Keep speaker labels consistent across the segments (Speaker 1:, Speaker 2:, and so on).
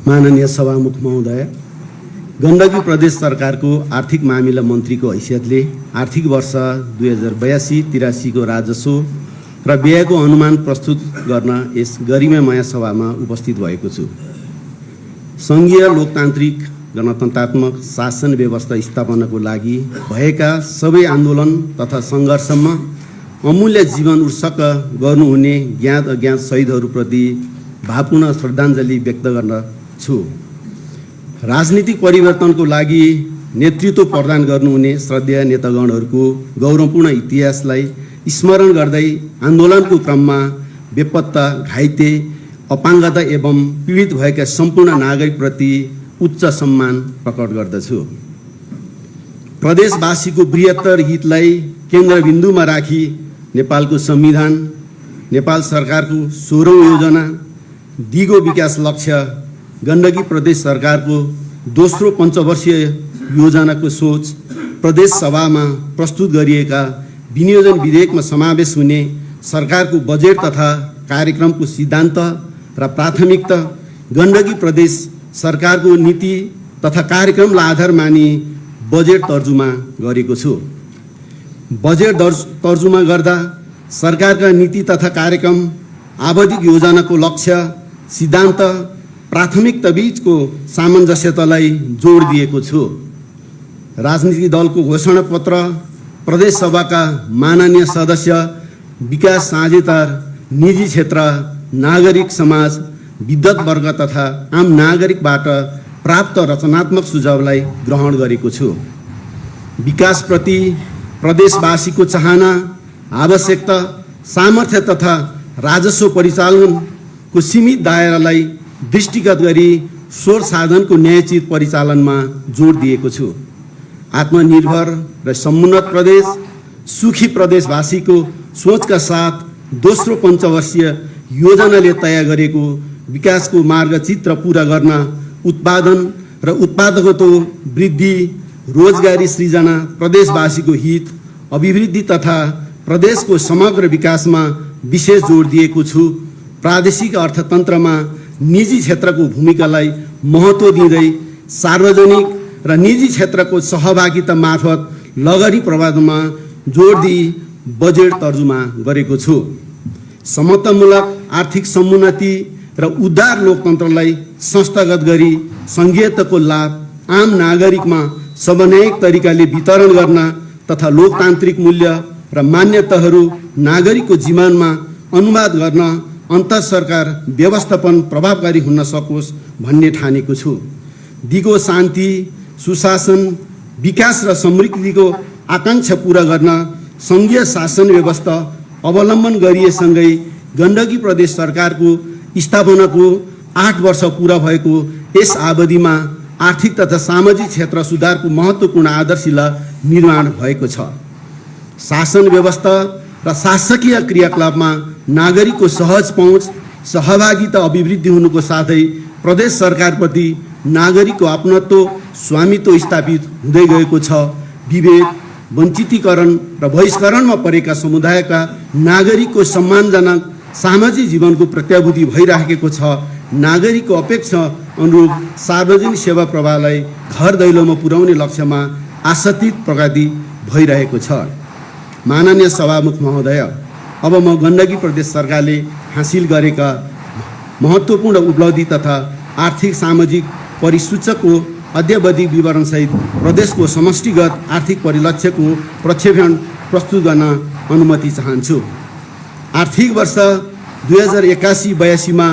Speaker 1: माननीय सभामुख महोदय, गण्डकी प्रदेश सरकारको आर्थिक मामिला मन्त्रीको हैसियतले आर्थिक वर्ष 2082-83 को राजस्व र व्ययको अनुमान प्रस्तुत गर्न यस गरिमामय सभामा उपस्थित भएको छु। सङ्घीय लोकतान्त्रिक गणतन्त्रात्मक शासन व्यवस्था स्थापनाको लागि भएका सबै आन्दोलन तथा सङ्घर्षमा अमूल्य जीवन उत्सर्ग गर्नुहुने ज्ञात अज्ञात शहीदहरूप्रति भावपूर्ण श्रद्धाञ्जली व्यक्त गर्न छु। राजनीतिक परिवर्तनको लागि नेतृत्व प्रदान गर्नुहुने श्रद्धेय नेतागणहरूको गौरवपूर्ण इतिहासलाई स्मरण गर्दै आन्दोलनको क्रममा बेपत्ता, घाइते, अपाङ्गता एवं पीडित भएका सम्पूर्ण नागरिकप्रति उच्च सम्मान प्रकट गर्दछु। प्रदेशवासीको बृहत्तर हितलाई केन्द्रबिन्दुमा राखी नेपालको संविधान, नेपाल सरकारको 16औं योजना, दिगो विकास लक्ष्य, गण्डकी प्रदेश सरकारको दोस्रो पञ्चवर्षीय योजनाको सोच, प्रदेश सभामा प्रस्तुत गरिएका विनियोजन विधेयकमा समावेश हुने सरकारको बजेट तथा कार्यक्रमको सिद्धान्त र प्राथमिकता, गण्डकी प्रदेश सरकारको नीति तथा कार्यक्रमलाई आधार मानी बजेट तर्जुमा गरेको छु। बजेट तर्जुमा गर्दा सरकारका नीति तथा कार्यक्रम, आवधिक योजनाको लक्ष्य, सिद्धान्त, प्राथमिकता बीचको सामञ्जस्यतालाई जोड दिएको छु। राजनीतिक दलको घोषणापत्र, प्रदेश सभाका माननीय सदस्य, विकास साझेदार, निजी क्षेत्र, नागरिक समाज, विद्वत वर्ग तथा आम नागरिकबाट प्राप्त रचनात्मक सुझावलाई ग्रहण गरेको छु। विकासप्रति प्रदेशवासीको चाहना, आवश्यकता, सामर्थ्य तथा राजस्व परिचालनको सीमित दायरालाई दृष्टिगत गरी स्वर साधनको न्यायोचित परिचालनमा जोड दिएको छु। आत्मनिर्भर र समुन्नत प्रदेश, सुखी प्रदेशवासीको सोचका साथ दोस्रो पञ्चवर्षीय योजनाले तय गरेको विकासको मार्गचित्र पूरा गर्न उत्पादन र उत्पादकता वृद्धि, रोजगारी सृजना, प्रदेशवासीको हित, अभिवृद्धि तथा प्रदेशको समग्र विकासमा विशेष जोड दिएको छु। प्रादेशिक अर्थतन्त्रमा निजी क्षेत्रको भूमिकालाई महत्त्व दिँदै सार्वजनिक र निजी क्षेत्रको सहभागिता मार्फत लगरी प्रवाहमा जोड दिई बजेट तर्जुमा गरेको छु। समतामूलक आर्थिक समुन्नति र उदार लोकतन्त्रलाई संस्थागत गरी सङ्घीयताको लाभ आम नागरिकमा समन्वयित तरिकाले वितरण गर्न तथा लोकतान्त्रिक मूल्य र मान्यताहरू नागरिकको जीवनमा अनुवाद गर्न अन्तर सरकार व्यवस्थापन प्रभावकारी हुन सकोस् भन्ने ठानेको छु। दिगो शान्ति, सुशासन, विकास र समृद्धिको आकाङ्क्षा पूरा गर्न सङ्घीय शासन व्यवस्था अवलम्बन गरिएसँगै गण्डकी प्रदेश सरकारको स्थापनाको 8 वर्ष पूरा भएको यस अवधिमा आर्थिक तथा सामाजिक क्षेत्र सुधारको महत्त्वपूर्ण आधारशिला निर्माण भएको छ। शासन व्यवस्था र शासकीय क्रियाकलापमा नागरिकको सहज पहुँच, सहभागिता, अभिवृद्धि हुनुको साथै प्रदेश सरकारप्रति नागरिकको अपनत्व, स्वामित्व स्थापित हुँदै गएको छ। विभेद, वञ्चितीकरण र बहिष्करणमा परेका समुदायका नागरिकको सम्मानजनक सामाजिक जीवनको प्रत्याभूति भइराखेको छ। नागरिकको अपेक्षा अनुरूप सार्वजनिक सेवा प्रवाहलाई घर दैलोमा पुर्याउने लक्ष्यमा आशातीत प्रगति भइरहेको छ। माननीय सभामुख महोदय, अब म गण्डकी प्रदेश सरकारले हासिल गरेका महत्त्वपूर्ण उपलब्धि तथा आर्थिक सामाजिक परिसूचकको अद्यावधिक विवरणसहित प्रदेशको समष्टिगत आर्थिक परिलक्ष्यको प्रक्षेपण प्रस्तुत गर्न अनुमति चाहन्छु। आर्थिक वर्ष 2081-82 मा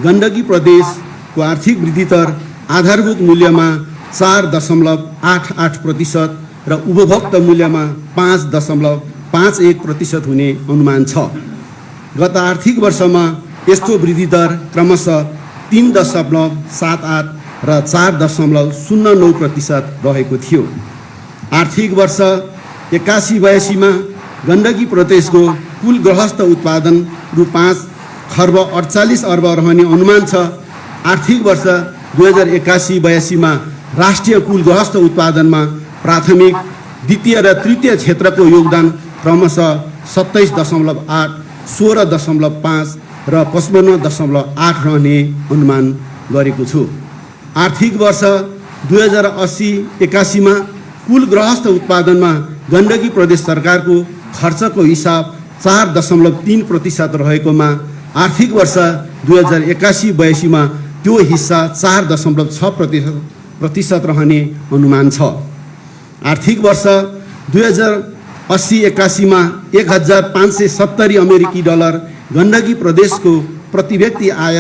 Speaker 1: गण्डकी प्रदेशको आर्थिक वृद्धि दर आधारभूत मूल्यमा 4.88% र उपभोक्ता मूल्यमा 5.51% हुने अनुमान छ। गत आर्थिक वर्षमा यस्तो वृद्धि दर क्रमशः 3.78 र 4.09% रहेको थियो। आर्थिक वर्ष 81-82 मा गण्डकी प्रदेशको कुल गृहस्थ उत्पादन रु 5.48 खर्ब रहने अनुमान छ। आर्थिक वर्ष 2081-82 मा राष्ट्रिय कुल गृहस्थ उत्पादनमा प्राथमिक, द्वितीय र तृतीय क्षेत्रको योगदान क्रमशः 27.8, 16.5 र 55.8 रहने अनुमान गरेको छु। आर्थिक वर्ष 2080-81 मा कुल गृहस्थ उत्पादनमा गण्डकी प्रदेश सरकारको खर्चको हिसाब 4.3% रहेकोमा आर्थिक वर्ष 2081-82 मा त्यो हिस्सा 4.6% रहने अनुमान छ। आर्थिक वर्ष 2080-81 मा 1570 अमेरिकी डलर गण्डकी प्रदेशको प्रति व्यक्ति आय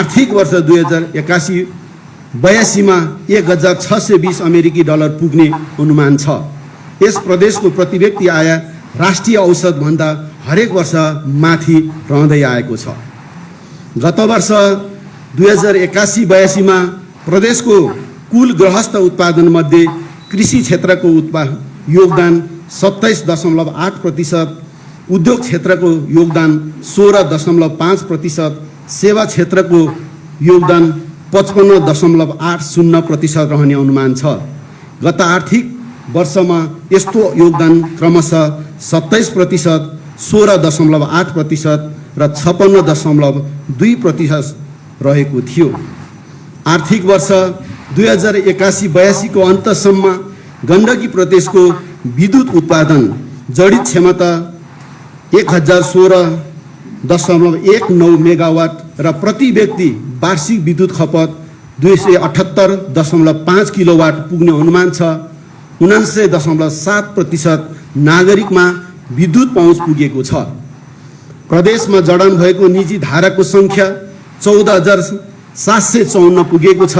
Speaker 1: आर्थिक वर्ष 2081-82 मा 1620 अमेरिकी डलर पुग्ने अनुमान छ। यस प्रदेशको प्रति व्यक्ति आय राष्ट्रिय औसतभन्दा हरेक वर्ष माथि रहँदै आएको छ। गत वर्ष 2081-82 मा प्रदेशको कुल गृहस्थ उत्पादनमध्ये कृषि क्षेत्रको योगदान 27.8%, उद्योग क्षेत्रको योगदान 16.5%, सेवा क्षेत्रको योगदान 55.80% रहने अनुमान छ। गत आर्थिक वर्षमा यस्तो योगदान क्रमशः 27%, 16.8% र 56.2% रहेको थियो। आर्थिक वर्ष 2081-82 को अन्तसम्म गण्डकी प्रदेशको विद्युत उत्पादन जडित क्षमता 1016.19 मेगावाट र प्रति व्यक्ति वार्षिक विद्युत खपत 278.5 किलोवाट पुग्ने अनुमान छ। 99.7% नागरिकमा विद्युत पहुँच पुगेको छ। प्रदेशमा जडान भएको निजी धाराको सङ्ख्या 14,754 पुगेको छ।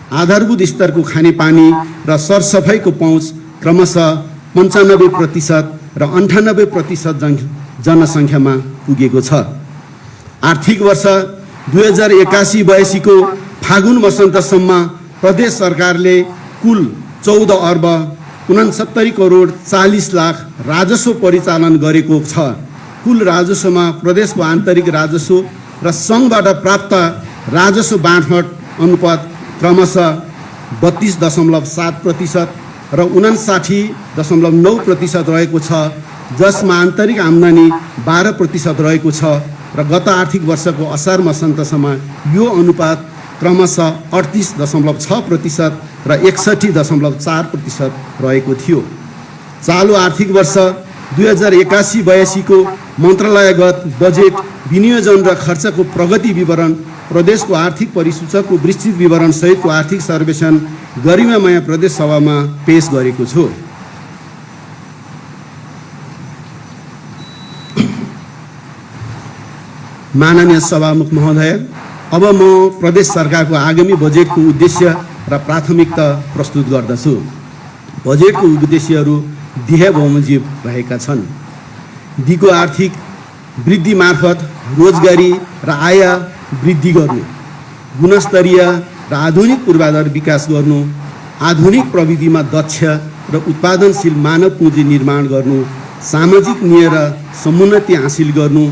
Speaker 1: आधारभूत स्तरको खानेपानी र सरसफाइको पहुँच क्रमशः 95% र 98% जनसङ्ख्यामा पुगेको छ। आर्थिक वर्ष 2081-82 को फागुन वसन्तसम्म प्रदेश सरकारले कुल 14,69,40,40,00,000 राजस्व परिचालन गरेको छ। कुल राजस्वमा प्रदेशको आन्तरिक राजस्व र सङ्घबाट प्राप्त राजस्व बाँडफाँड अनुपात क्रमशः 32.7% र 59.9% रहेको छ, जसमा आन्तरिक आम्दानी 12% रहेको छ र गत आर्थिक वर्षको असार मसान्तसम्म यो अनुपात क्रमशः 38.6% र 61.4% रहेको थियो। चालु आर्थिक वर्ष 2081-82 को मन्त्रालयगत बजेट विनियोजन र खर्चको प्रगति विवरण, प्रदेशको आर्थिक परिसूचकको विस्तृत विवरण सहितको आर्थिक सर्वेक्षण गरिमामय प्रदेश सभामा पेश गरेको छु। माननीय सभामुख महोदय, अब म प्रदेश सरकारको आगामी बजेटको उद्देश्य र प्राथमिकता प्रस्तुत गर्दछु। बजेटको उद्देश्यहरू ध्येय बमोजिम रहेका छन्। दिगो आर्थिक वृद्धि मार्फत रोजगारी र आय वृद्धि गर्नु, गुणस्तरीय र आधुनिक पूर्वाधार विकास गर्नु, आधुनिक प्रविधिमा दक्ष र उत्पादनशील मानव पुँजी निर्माण गर्नु, सामाजिक न्याय र समुन्नति हासिल गर्नु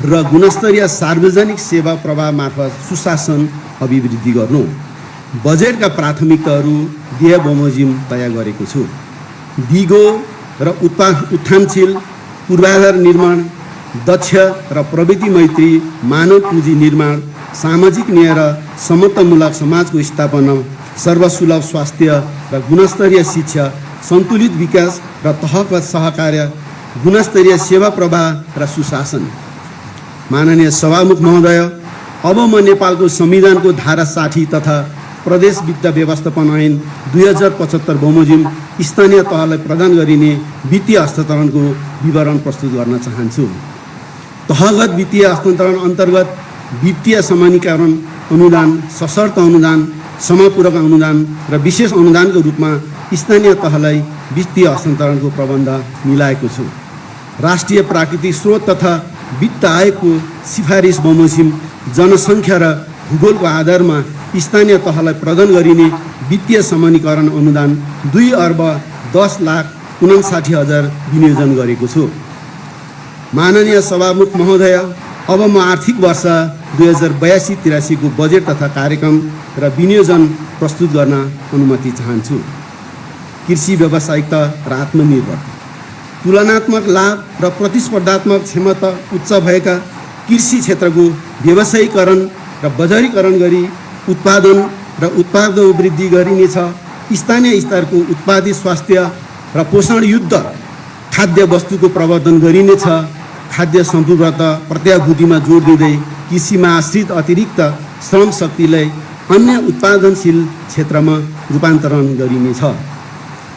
Speaker 1: र गुणस्तरीय सार्वजनिक सेवा प्रवाह मार्फत सुशासन अभिवृद्धि गर्नु। बजेटका प्राथमिकताहरू ध्येय बमोजिम तयार गरेको छु। दिगो र उत्थानशील पूर्वाधार निर्माण, दक्ष र प्रविधि मैत्री मानव पुँजी निर्माण, सामाजिक न्याय र समतामूलक समाजको स्थापना, सर्वसुलभ स्वास्थ्य र गुणस्तरीय शिक्षा, सन्तुलित विकास र तहगत सहकार्य, गुणस्तरीय सेवा प्रवाह र सुशासन। माननीय सभामुख महोदय, अब म नेपालको संविधानको धारा 60 तथा प्रदेश वित्त व्यवस्थापन ऐन 2075 बमोजिम स्थानीय तहलाई प्रदान गरिने वित्तीय हस्तान्तरणको विवरण प्रस्तुत गर्न चाहन्छु। तहगत वित्तीय हस्तान्तरण अन्तर्गत वित्तीय समानीकरण अनुदान, सशर्त अनुदान, समपूरक अनुदान र विशेष अनुदानको रूपमा स्थानीय तहलाई वित्तीय हस्तान्तरणको प्रबन्ध मिलाएको छु। राष्ट्रिय प्राकृतिक स्रोत तथा वित्त आयोगको सिफारिस बमोजिम जनसङ्ख्या र भूगोलको आधारमा स्थानीय तहलाई प्रदान गरिने वित्तीय समानीकरण अनुदान 2,10,59,000 विनियोजन गरेको छु। माननीय सभामुख महोदय, अब म आर्थिक वर्ष 2082-83 को बजेट तथा कार्यक्रम र विनियोजन प्रस्तुत गर्न अनुमति चाहन्छु। कृषि व्यावसायिकता र आत्मनिर्भर, तुलनात्मक लाभ र प्रतिस्पर्धात्मक क्षमता उच्च भएका कृषि क्षेत्रको व्यवसायीकरण र बजारीकरण गरी उत्पादन र उत्पादको वृद्धि गरिनेछ। स्थानीय स्तरको उत्पादित स्वास्थ्य र पोषणयुक्त खाद्य वस्तुको प्रवर्धन गरिनेछ। खाद्य सम्पूर्णता प्रत्याभूतिमा जोड दिँदै कृषिमा आश्रित अतिरिक्त श्रम शक्तिलाई अन्य उत्पादनशील क्षेत्रमा रूपान्तरण गरिनेछ।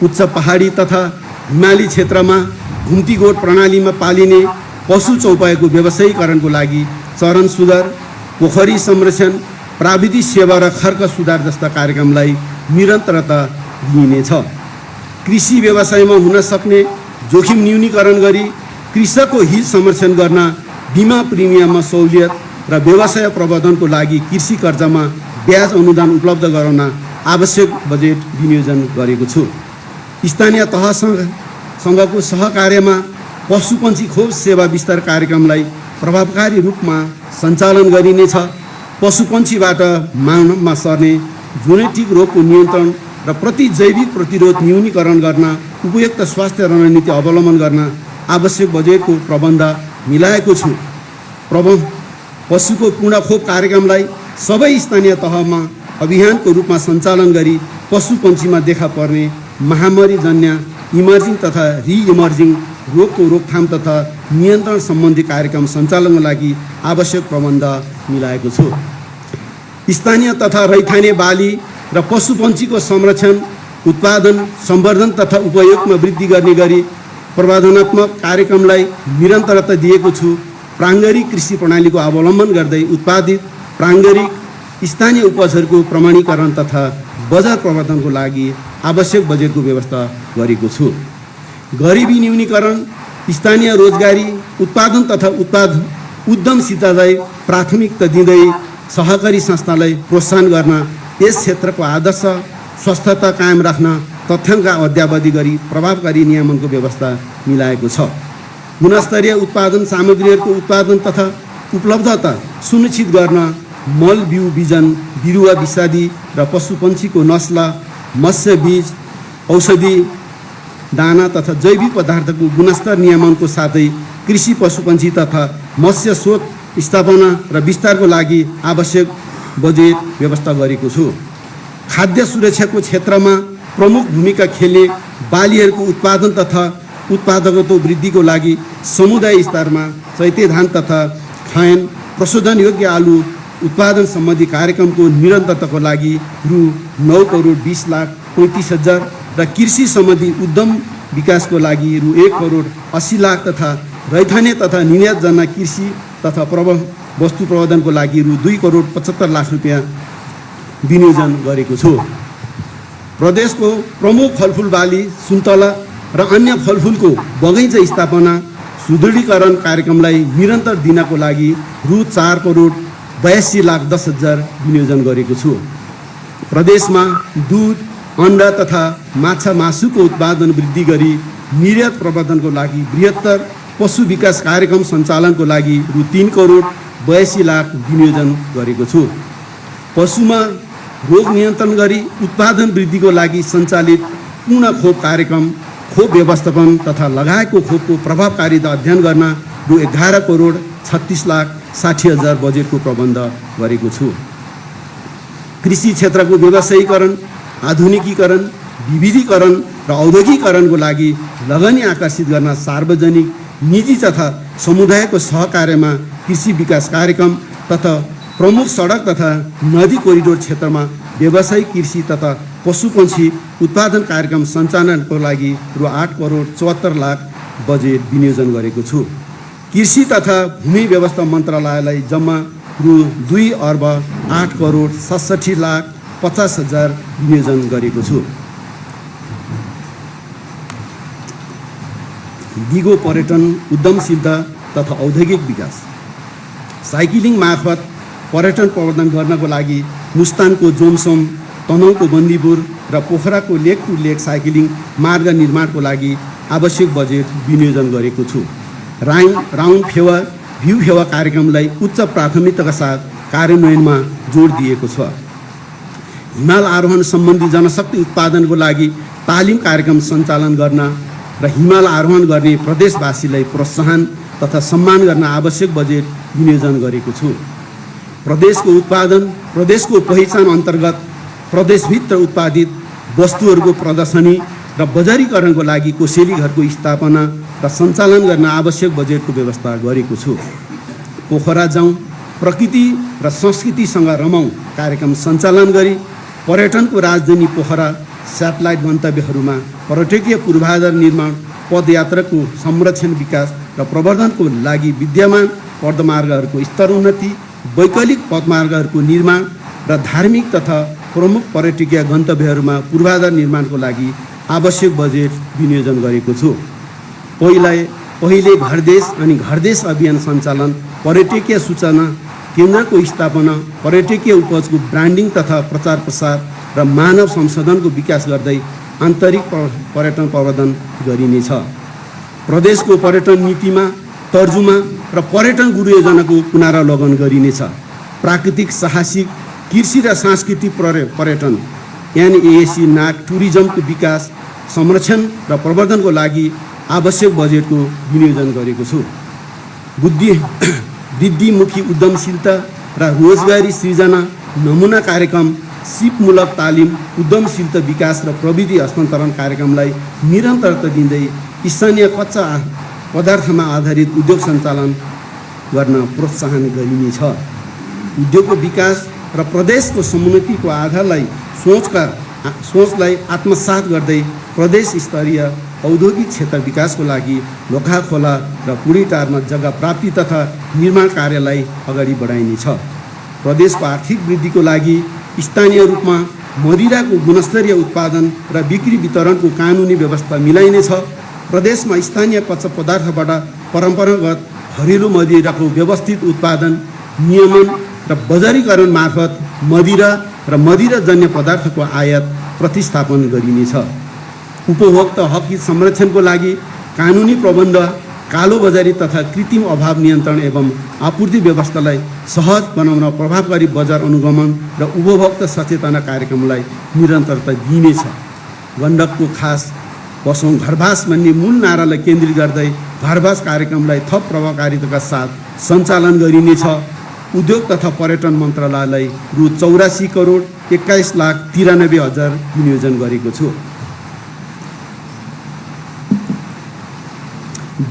Speaker 1: उच्च पहाडी तथा हिमाली क्षेत्रमा घुम्ती गोठ प्रणालीमा पालिने पशु चौपायाको व्यवसायीकरणको लागि चरण सुधार, पोखरी संरक्षण, प्राविधिक सेवा र खर्च सुधार जस्ता कार्यक्रमलाई निरन्तरता दिइनेछ। कृषि व्यवसायमा हुन सक्ने जोखिम न्यूनीकरण गरी कृषकको हित संरक्षण गर्न बिमा प्रिमियममा सहुलियत र व्यवसाय प्रवर्धनको लागि कृषि कर्जमा ब्याज अनुदान उपलब्ध गराउन आवश्यक बजेट विनियोजन गरेको छु। स्थानीय तहसँगको सहकार्यमा पशुपन्छी खोप सेवा विस्तार कार्यक्रमलाई प्रभावकारी रूपमा सञ्चालन गरिनेछ। पशुपन्छीबाट मानवमा सर्ने जेनेटिक रोगको नियन्त्रण र जैविक प्रतिरोध न्यूनीकरण गर्न उपयुक्त स्वास्थ्य रणनीति अवलम्बन गर्न आवश्यक बजेटको प्रबन्ध मिलाएको छु। पशुको पूर्ण खोप कार्यक्रमलाई सबै स्थानीय तहमा अभियानको रूपमा सञ्चालन गरी पशुपन्छीमा देखा पर्ने महामारीजन्य इमर्जिङ तथा रिइमर्जिङ रोगको रोकथाम तथा नियन्त्रण सम्बन्धी कार्यक्रम सञ्चालनको लागि आवश्यक प्रबन्ध मिलाएको छु। स्थानीय तथा रैथाने बाली र पशुपन्छीको संरक्षण, उत्पादन, सम्वर्धन तथा उपयोगमा वृद्धि गर्ने गरी प्रवर्धनात्मक कार्यक्रमलाई निरन्तरता दिएको छु। प्राङ्गारिक कृषि प्रणालीको अवलम्बन गर्दै उत्पादित प्राङ्गारिक स्थानीय उपजहरूको प्रमाणीकरण तथा बजार प्रवर्धनको लागि आवश्यक बजेटको व्यवस्था गरेको छु। गरिबी न्यूनीकरण, स्थानीय रोजगारी, उत्पादन तथा उद्यमशीलतालाई प्राथमिकता दिँदै सहकारी संस्थालाई प्रोत्साहन गर्न यस क्षेत्रको आदर्श स्वस्थता कायम राख्न तथ्याङ्क अद्यावधि गरी प्रभावकारी नियमनको व्यवस्था मिलाएको छ। गुणस्तरीय उत्पादन सामग्रीहरूको उत्पादन तथा उपलब्धता सुनिश्चित गर्न मल बिउ बिजन, बिरुवा विषादी र पशुपन्छीको नस्ल, मत्स्य बीज, औषधि, दाना तथा जैविक पदार्थको गुणस्तर नियमनको साथै कृषि, पशुपन्छी तथा मत्स्य स्रोत स्थापना र विस्तारको लागि आवश्यक बजेट व्यवस्था गरेको छु। खाद्य सुरक्षाको क्षेत्रमा प्रमुख भूमिका खेल्ने बालीहरूको उत्पादन तथा उत्पादकत्व वृद्धिको लागि समुदाय स्तरमा चैते धान तथा खयन प्रशोधन योग्य आलु उत्पादन सम्बन्धी कार्यक्रमको निरन्तरताको लागि रु 9,20,35,000 र कृषि सम्बन्धी उद्यम विकासको लागि रु 1,80,00,000 तथा रैथाने तथा निर्यातजना कृषि तथा वस्तु प्रवर्धनको लागि रु 2,75,00,000 रुपियाँ विनियोजन गरेको छु। प्रदेशको प्रमुख फलफुल बाली, सुन्तला र अन्य फलफुलको बगैँचा स्थापना सुदृढीकरण कार्यक्रमलाई निरन्तर दिनको लागि रु 4,82,10,000 विनियोजन गरेको छु। प्रदेशमा दुध, अन्डा तथा माछा मासुको उत्पादन वृद्धि गरी निर्यात प्रवर्धनको लागि बृहत्तर पशु विकास कार्यक्रम सञ्चालनको लागि रु 3,82,00,000 विनियोजन गरेको छु। पशुमा रोग नियन्त्रण गरी उत्पादन वृद्धिको लागि सञ्चालित पूर्ण खोप कार्यक्रम, खोप व्यवस्थापन तथा लगाएको खोपको प्रभावकारिता अध्ययन गर्न रु 11,36,60,000 बजेटको प्रबन्ध गरेको छु। कृषि क्षेत्रको व्यवसायीकरण, आधुनिकीकरण, विविधीकरण र औद्योगिकरणको लागि लगानी आकर्षित गर्न सार्वजनिक, निजी तथा समुदायको सहकार्यमा कृषि विकास कार्यक्रम तथा प्रमुख सडक तथा नदी कोरिडोर क्षेत्रमा व्यावसायिक कृषि तथा पशुपन्छी उत्पादन कार्यक्रम सञ्चालनको लागि रु 8,74,00,000 बजेट विनियोजन गरेको छु। कृषि तथा भूमि व्यवस्था मन्त्रालयलाई जम्मा रु 2,08,67,50,000 विनियोजन गरेको छु। दिगो पर्यटन, उद्यमशीलता तथा औद्योगिक विकास, साइक्लिङ मार्फत पर्यटन प्रवर्धन गर्नको लागि मुस्तानको जोमसोम, तनहुँको बन्दीपुर र पोखराको लेक टु लेक साइक्लिङ मार्ग निर्माणको लागि आवश्यक बजेट विनियोजन गरेको छु। राउन्ड फेवा, भ्यू फेवा कार्यक्रमलाई उच्च प्राथमिकताका साथ कार्यान्वयनमा जोड दिएको छ। हिमाल आरोहण सम्बन्धी जनशक्ति उत्पादनको लागि तालिम कार्यक्रम सञ्चालन गर्न र हिमाल आरोहण गर्ने प्रदेशवासीलाई प्रोत्साहन तथा सम्मान गर्न आवश्यक बजेट विनियोजन गरेको छु। प्रदेशको उत्पादन, प्रदेशको पहिचान अन्तर्गत प्रदेशभित्र उत्पादित वस्तुहरूको प्रदर्शनी र बजारीकरणको लागि कोसेली घरको स्थापना र सञ्चालन गर्न आवश्यक बजेटको व्यवस्था गरेको छु। पोखरा जाउँ, प्रकृति र संस्कृतिसँग रमौँ कार्यक्रम सञ्चालन गरी पर्यटनको राजधानी पोखरा स्याटेलाइट गन्तव्यहरूमा पर्यटकीय पूर्वाधार निर्माण, पदयात्राको संरक्षण, विकास र प्रवर्धनको लागि विद्यमान पदमार्गहरूको स्तरोन्नति, वैकल्पिक पदमार्गहरूको निर्माण र धार्मिक तथा प्रमुख पर्यटकीय गन्तव्यहरूमा पूर्वाधार निर्माणको लागि आवश्यक बजेट विनियोजन गरेको छु। पहिले घरदेश अनि घरदेश अभियान सञ्चालन, पर्यटकीय सूचना केन्द्रको स्थापना, पर्यटकीय उपजको ब्रान्डिङ तथा प्रचार प्रसार र मानव संसाधनको विकास गर्दै आन्तरिक पर्यटन प्रवर्धन गरिनेछ। प्रदेशको पर्यटन नीतिमा तर्जुमा र पर्यटन गुरु योजनाको पुनरावलोकन गरिनेछ। प्राकृतिक, साहसिक, कृषि र सांस्कृतिक पर्यटन NAAC नाक टुरिज्मको विकास, संरक्षण र प्रवर्धनको लागि आवश्यक बजेटको विनियोजन गरेको छु। वृद्धिमुखी उद्यमशीलता र रोजगारी सृजना नमुना कार्यक्रम, सिपमूलक तालिम, उद्यमशीलता विकास र प्रविधि हस्तान्तरण कार्यक्रमलाई निरन्तरता दिँदै स्थानीय कच्चा पदार्थमा आधारित उद्योग सञ्चालन गर्न प्रोत्साहन गरिनेछ। उद्योगको विकास र प्रदेशको समुन्नतिको आधारलाई सोचलाई आत्मसात गर्दै प्रदेश स्तरीय औद्योगिक क्षेत्र विकासको लागि लोखाखोला र पुडीटारमा जग्गा प्राप्ति तथा निर्माण कार्यलाई अगाडि बढाइनेछ। प्रदेशको आर्थिक वृद्धिको लागि स्थानीय रूपमा मदिराको गुणस्तरीय उत्पादन र बिक्री वितरणको कानुनी व्यवस्था मिलाइनेछ। प्रदेशमा स्थानीय कच्चा पदार्थबाट परम्परागत घरेलु मदिराको व्यवस्थित उत्पादन, नियमन र बजारीकरण मार्फत मदिरा र मदिराजन्य पदार्थको आयात प्रतिस्थापन गरिनेछ। उपभोक्ता हक हित संरक्षणको लागि कानुनी प्रबन्ध, कालोबजारी तथा कृत्रिम अभाव नियन्त्रण एवं आपूर्ति व्यवस्थालाई सहज बनाउन प्रभावकारी बजार अनुगमन र उपभोक्ता सचेतना कार्यक्रमलाई निरन्तरता दिइनेछ। गण्डकको खास बसौँ घरवास भन्ने मूल नारालाई केन्द्रित गर्दै घरवास कार्यक्रमलाई थप प्रभावकारिताका साथ सञ्चालन गरिनेछ। उद्योग तथा पर्यटन मन्त्रालयलाई रु 84 करोड 21,93,000 विनियोजन गरेको छु।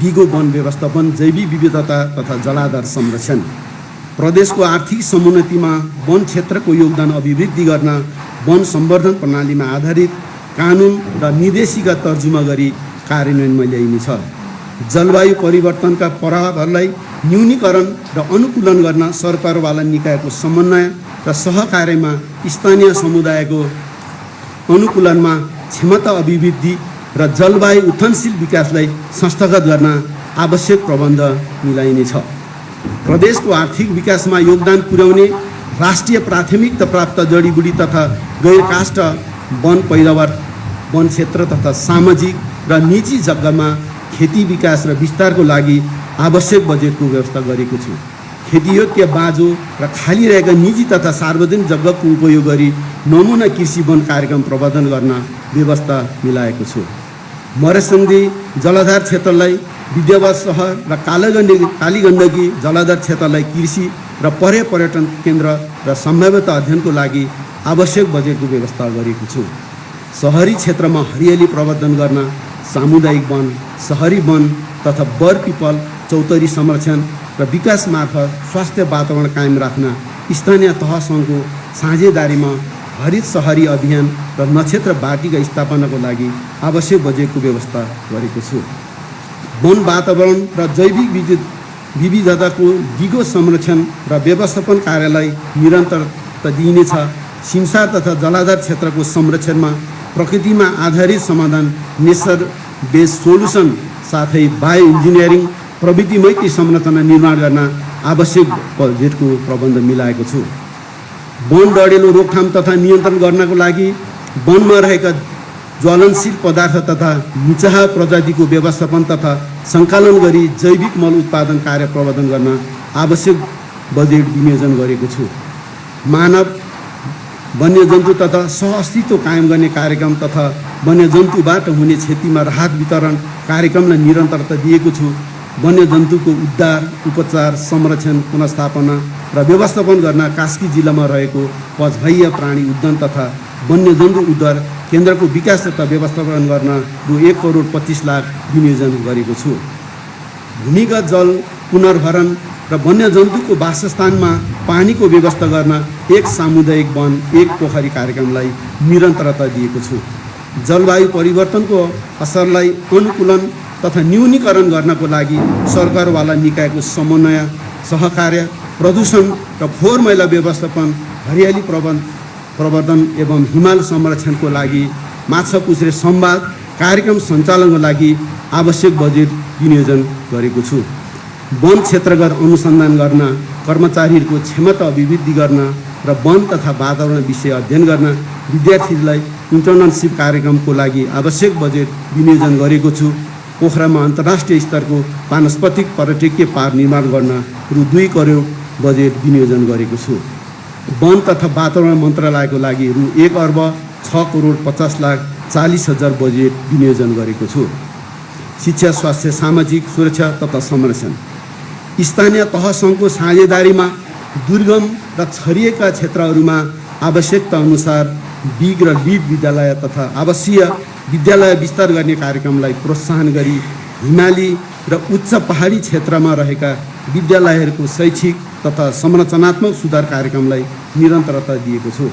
Speaker 1: दिगो वन व्यवस्थापन, जैविक विविधता तथा जलाधार संरक्षण। प्रदेशको आर्थिक समुन्नतिमा वन क्षेत्रको योगदान अभिवृद्धि गर्न वन सम्वर्धन प्रणालीमा आधारित कानुन र निर्देशिका तर्जुमा गरी कार्यान्वयनमा ल्याइनेछ। जलवायु परिवर्तनका प्रभावहरूलाई न्यूनीकरण र अनुकूलन गर्न सरकारवाला निकायको समन्वय र सहकार्यमा स्थानीय समुदायको अनुकूलनमा क्षमता अभिवृद्धि र जलवायु उत्थानशील विकासलाई संस्थागत गर्न आवश्यक प्रबन्ध मिलाइनेछ। प्रदेशको आर्थिक विकासमा योगदान पुर्याउने राष्ट्रिय प्राथमिकता प्राप्त जडीबुटी तथा गैरकाष्ठ वन पैदावार, वन क्षेत्र तथा सामाजिक र निजी जग्गामा खेती विकास र विस्तारको लागि आवश्यक बजेटको व्यवस्था गरेको छु। खेतीयोग्य बाँझो र खाली रहेका निजी तथा सार्वजनिक जग्गाको उपयोग गरी नमुना कृषि वन कार्यक्रम प्रवर्धन गर्न व्यवस्था मिलाएको छु। मरेसन्दी जलाधार क्षेत्रलाई विद्यावास सहर र कालीगण्डकी जलाधार क्षेत्रलाई कृषि र पर्यटन केन्द्र र सम्भाव्यता अध्ययनको लागि आवश्यक बजेटको व्यवस्था गरेको छु। सहरी क्षेत्रमा हरियाली प्रवर्धन गर्न सामुदायिक वन, सहरी वन तथा बर पिपल चौतरी संरक्षण र विकास मार्फत स्वास्थ्य वातावरण कायम राख्न स्थानीय तहसँगको साझेदारीमा हरित सहरी अभियान र नक्षत्र बाटीका स्थापनाको लागि आवश्यक बजेटको व्यवस्था गरेको छु। वन वातावरण र जैविक विविधताको दिगो संरक्षण र व्यवस्थापन कार्यलाई निरन्तरता दिइनेछ। सिमसार तथा जलाधार क्षेत्रको संरक्षणमा प्रकृतिमा आधारित समाधान, नेचर बेस्ड सोल्युसन साथै बायो इन्जिनियरिङ प्रविधि मैत्री संरचना निर्माण गर्न आवश्यक बजेटको प्रबन्ध मिलाएको छु। वन डढेलो रोकथाम तथा नियन्त्रण गर्नको लागि वनमा रहेका ज्वलनशील पदार्थ तथा निचाहा प्रजातिको व्यवस्थापन तथा सङ्कलन गरी जैविक मल उत्पादन कार्य प्रवर्धन गर्न आवश्यक बजेट विनियोजन गरेको छु। मानव, वन्यजन्तु तथा सहअस्तित्व कायम गर्ने कार्यक्रम तथा वन्यजन्तुबाट हुने क्षतिमा राहत वितरण कार्यक्रमलाई निरन्तरता दिएको छु। वन्यजन्तुको उद्धार, उपचार, संरक्षण, पुनर्स्थापना र व्यवस्थापन गर्न कास्की जिल्लामा रहेको पचभैया प्राणी उद्यान तथा वन्यजन्तु उद्धार केन्द्रको विकास तथा व्यवस्थापन गर्न रु 1,25,00,000 विनियोजन गरेको छु। भूमिगत जल पुनर्भरण र वन्यजन्तुको वासस्थानमा पानीको व्यवस्था गर्न एक सामुदायिक वन एक पोखरी कार्यक्रमलाई निरन्तरता दिएको छु। जलवायु परिवर्तनको असरलाई अनुकूलन तथा न्यूनीकरण गर्नको लागि सरकारवाला निकायको समन्वय, सहकार्य, प्रदूषण र फोहोर मैला व्यवस्थापन, हरियाली प्रवर्धन एवं हिमाल संरक्षणको लागि माछापुच्छ्रे संवाद कार्यक्रम सञ्चालनको लागि आवश्यक बजेट विनियोजन गरेको छु। वन क्षेत्रगत अनुसन्धान गर्न, कर्मचारीहरूको क्षमता अभिवृद्धि गर्न र वन तथा वातावरण विषय अध्ययन गर्न विद्यार्थीहरूलाई इन्टर्नसिप कार्यक्रमको लागि आवश्यक बजेट विनियोजन गरेको छु। पोखरामा अन्तर्राष्ट्रिय स्तरको वानस्पतिक पर्यटकीय पार्क निर्माण गर्न रु 2 करोड बजेट विनियोजन गरेको छु। वन तथा वातावरण मन्त्रालयको लागि रु 1,06,50,40,000 बजेट विनियोजन गरेको छु। शिक्षा, स्वास्थ्य, सामाजिक सुरक्षा तथा संरक्षण स्थानीय तहसँगको साझेदारीमा दुर्गम र छरिएका क्षेत्रहरूमा आवश्यकता अनुसार बिग र लिड विद्यालय तथा आवासीय विद्यालय विस्तार गर्ने कार्यक्रमलाई प्रोत्साहन गरी हिमाली र उच्च पहाडी क्षेत्रमा रहेका विद्यालयहरूको शैक्षिक तथा संरचनात्मक सुधार कार्यक्रमलाई निरन्तरता दिएको छु।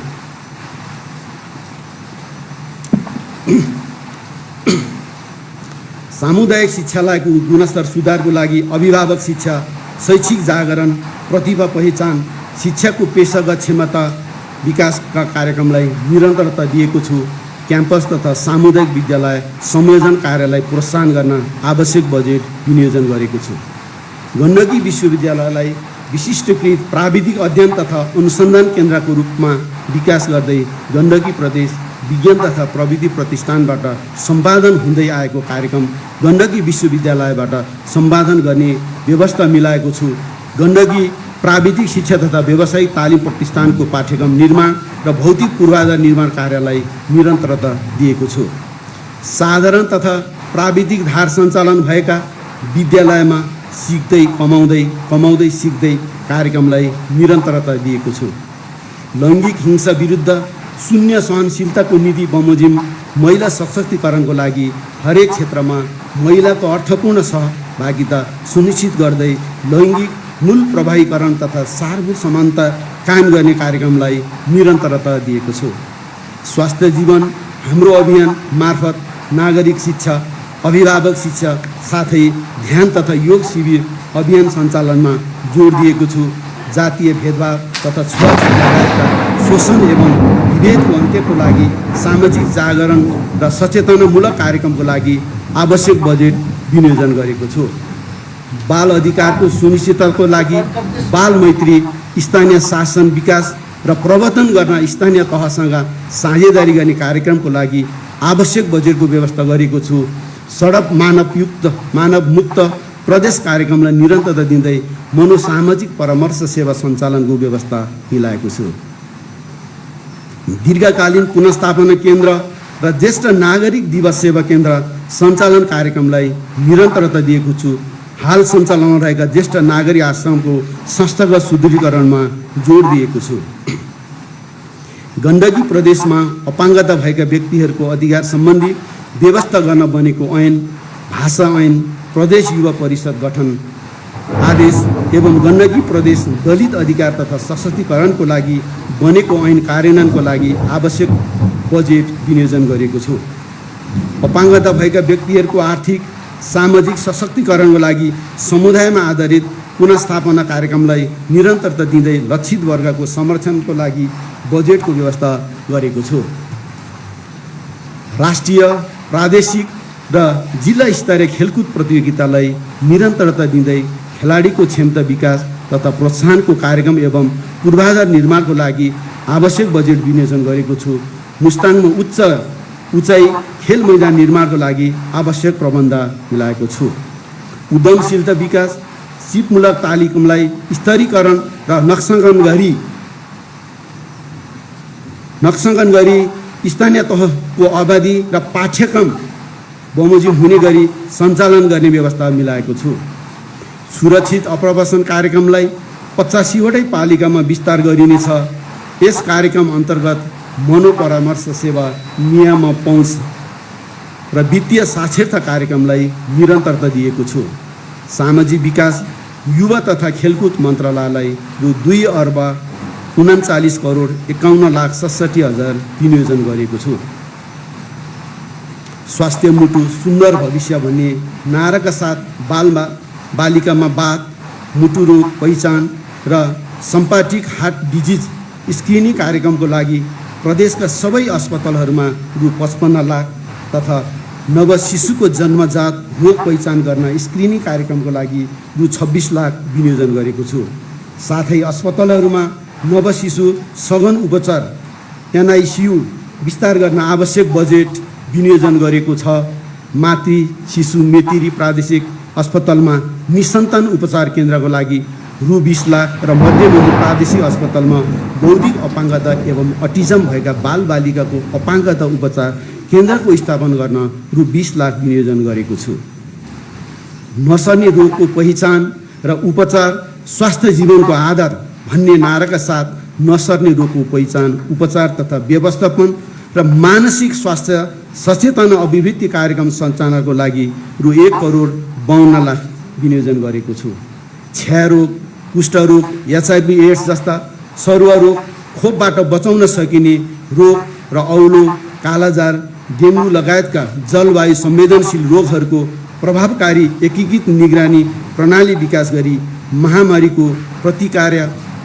Speaker 1: सामुदायिक शिक्षालयको गुणस्तर सुधारको लागि अभिभावक शिक्षा, शैक्षिक जागरण, प्रतिभा पहिचान, शिक्षाको पेशागत क्षमता विकासका कार्यक्रमलाई निरन्तरता दिएको छु। क्याम्पस तथा सामुदायिक विद्यालय संयोजन कार्यलाई प्रोत्साहन गर्न आवश्यक बजेट विनियोजन गरेको छु। गण्डकी विश्वविद्यालयलाई विशिष्टकृत प्राविधिक अध्ययन तथा अनुसन्धान केन्द्रको रूपमा विकास गर्दै गण्डकी प्रदेश विज्ञान तथा प्रविधि प्रतिष्ठानबाट सम्पादन हुँदै आएको कार्यक्रम गण्डकी विश्वविद्यालयबाट सम्पादन गर्ने व्यवस्था मिलाएको छु। गण्डकी प्राविधिक शिक्षा तथा व्यावसायिक तालिम प्रतिष्ठानको पाठ्यक्रम निर्माण र भौतिक पूर्वाधार निर्माण कार्यलाई निरन्तरता दिएको छु। साधारण तथा प्राविधिक धार सञ्चालन भएका विद्यालयमा सिक्दै कमाउँदै सिक्दै कार्यक्रमलाई निरन्तरता दिएको छु। लैङ्गिक हिंसा विरुद्ध शून्य सहनशीलताको नीति बमोजिम महिला सशक्तिकरणको लागि हरेक क्षेत्रमा महिलाको अर्थपूर्ण सहभागिता सुनिश्चित गर्दै लैङ्गिक मूल प्रभावीकरण तथा सार्वभौम समानता कायम गर्ने कार्यक्रमलाई निरन्तरता दिएको छु। स्वास्थ्य जीवन हाम्रो अभियान मार्फत नागरिक शिक्षा, अभिभावक शिक्षा साथै ध्यान तथा योग शिविर अभियान सञ्चालनमा जोड दिएको छु। जातीय भेदभाव तथा छुवाछुत लगायतका शोषण एवं विभेदको अन्त्यको लागि सामाजिक जागरण र सचेतनामूलक कार्यक्रमको लागि आवश्यक बजेट विनियोजन गरेको छु। बाल अधिकारको सुनिश्चितताको लागि बाल मैत्री स्थानीय शासन विकास र प्रवर्तन गर्न स्थानीय तहसँग साझेदारी गर्ने कार्यक्रमको लागि आवश्यक बजेटको व्यवस्था गरेको छु। सडक मानवमुक्त प्रदेश कार्यक्रमलाई निरन्तरता दिँदै मनोसामाजिक परामर्श सेवा सञ्चालनको व्यवस्था मिलाएको छु। दीर्घकालीन पुनर्स्थापना केन्द्र र ज्येष्ठ नागरिक दिवस सेवा केन्द्र सञ्चालन कार्यक्रमलाई निरन्तरता दिएको छु। हाल सञ्चालनमा रहेका ज्येष्ठ नागरिक आश्रमको संस्थागत सुदृढीकरणमा जोड दिएको छु। गण्डकी प्रदेशमा अपाङ्गता भएका व्यक्तिहरूको अधिकार सम्बन्धी व्यवस्था गर्न बनेको ऐन, भाषा ऐन, प्रदेश युवा परिषद गठन आदेश एवं गण्डकी प्रदेश दलित अधिकार तथा सशक्तिकरणको लागि बनेको ऐन कार्यान्वयनको लागि आवश्यक बजेट विनियोजन गरेको छु। अपाङ्गता भएका व्यक्तिहरूको आर्थिक सामाजिक सशक्तिकरणको लागि समुदायमा आधारित पुनर्स्थापना कार्यक्रमलाई निरन्तरता दिँदै लक्षित वर्गको संरक्षणको लागि बजेटको व्यवस्था गरेको छु। राष्ट्रिय, प्रादेशिक र जिल्ला स्तरीय खेलकुद प्रतियोगितालाई निरन्तरता दिँदै खेलाडीको क्षमता विकास तथा प्रोत्साहनको कार्यक्रम एवं पूर्वाधार निर्माणको लागि आवश्यक बजेट विनियोजन गरेको छु। मुस्ताङमा उचाइ खेल मैदान निर्माणको लागि आवश्यक प्रबन्ध मिलाएको छु। उद्यमशीलता विकास, सिपमूलक तालिमलाई स्तरीकरण र नक्साङ्कन गरी स्थानीय तहको अवधि र पाठ्यक्रम बमोजिम हुने गरी सञ्चालन गर्ने व्यवस्था मिलाएको छु। सुरक्षित अप्रवासन कार्यक्रमलाई 85वटै पालिकामा विस्तार गरिनेछ। यस कार्यक्रम अन्तर्गत मनोपरामर्श सेवा नियममा पहुँच र वित्तीय साक्षरता कार्यक्रमलाई निरन्तरता दिएको छु। सामाजिक विकास, युवा तथा खेलकुद मन्त्रालयलाई रु 2 अर्ब 39 करोड 51,67,000 विनियोजन गरेको छु। स्वास्थ्य मुटु सुन्दर भविष्य भन्ने नाराका साथ बालिकामा बाथ, मुटु रोग पहिचान र सम्पाटिक हार्ट डिजिज स्क्रिनिङ कार्यक्रमको लागि प्रदेशका सबै अस्पतालहरूमा रु 55 लाख तथा नव शिशुको जन्मजात रोग पहिचान गर्न स्क्रिनिङ कार्यक्रमको लागि रु 26 लाख विनियोजन गरेको छु। साथै अस्पतालहरूमा नव शिशु सघन उपचार NICU विस्तार गर्न आवश्यक बजेट विनियोजन गरेको छ। मातृ शिशु मेतिरी प्रादेशिक अस्पतालमा निसन्तान उपचार केन्द्रको लागि रु 20 लाख र मध्यमुनि प्रादेशिक अस्पतालमा बौद्धिक अपाङ्गता एवं अटिजम भएका बालबालिकाको अपाङ्गता उपचार केन्द्रको स्थापना गर्न रु 20 लाख विनियोजन गरेको छु। नसर्ने रोगको पहिचान र उपचार स्वास्थ्य जीवनको आधार भन्ने नाराका साथ नसर्ने रोगको पहिचान, उपचार तथा व्यवस्थापन र मानसिक स्वास्थ्य सचेतना अभिवृद्धि कार्यक्रम सञ्चालनको लागि रु 1 करोड 52 लाख विनियोजन गरेको छु। क्षयरोग, कुष्ठरोग, HIV एड्स जस्ता सरुवा रोग, खोपबाट बचाउन सकिने रोग र औलो, कालाजार, डेङ्गु लगायतका जलवायु संवेदनशील रोगहरूको प्रभावकारी एकीकृत निगरानी प्रणाली विकास गरी महामारीको प्रतिकार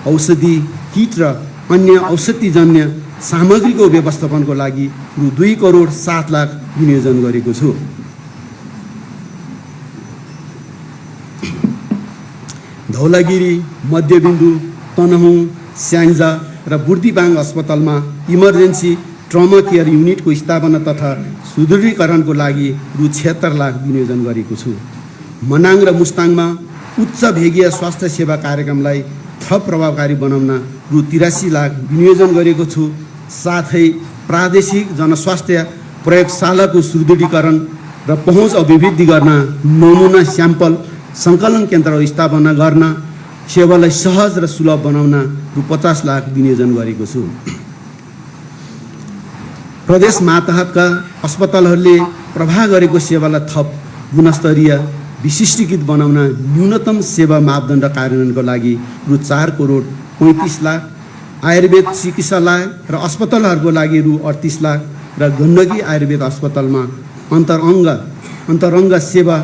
Speaker 1: औषधि, किट र अन्य औषधिजन्य सामग्रीको व्यवस्थापनको लागि रु 2 करोड 7 लाख विनियोजन गरेको छु। धौलागिरी, मध्यबिन्दु, तनहुँ, स्याङ्जा र बुर्दिबाङ अस्पतालमा इमर्जेन्सी ट्रमा केयर युनिटको स्थापना तथा सुदृढीकरणको लागि रु 76 लाख विनियोजन गरेको छु। मनाङ र मुस्ताङमा उच्च भेगीय स्वास्थ्य सेवा कार्यक्रमलाई थप प्रभावकारी बनाउन रु 83 लाख विनियोजन गरेको छु। साथै प्रादेशिक जनस्वास्थ्य प्रयोगशालाको सुदृढीकरण र पहुँच अभिवृद्धि गर्न, नमुना स्याम्पल सङ्कलन केन्द्र स्थापना गर्न, सेवालाई सहज र सुलभ बनाउन रु 50 लाख विनियोजन गरेको छु। प्रदेश मातहतका अस्पतालहरूले प्रवाह गरेको सेवालाई थप गुणस्तरीय विशिष्टीकृत बनाउन न्यूनतम सेवा मापदण्ड कार्यान्वयनको लागि रु 4 करोड 35 लाख, आयुर्वेद चिकित्सालय र अस्पतालहरूको लागि रु 38 लाख र गण्डकी आयुर्वेद अस्पतालमा अन्तरङ्ग सेवा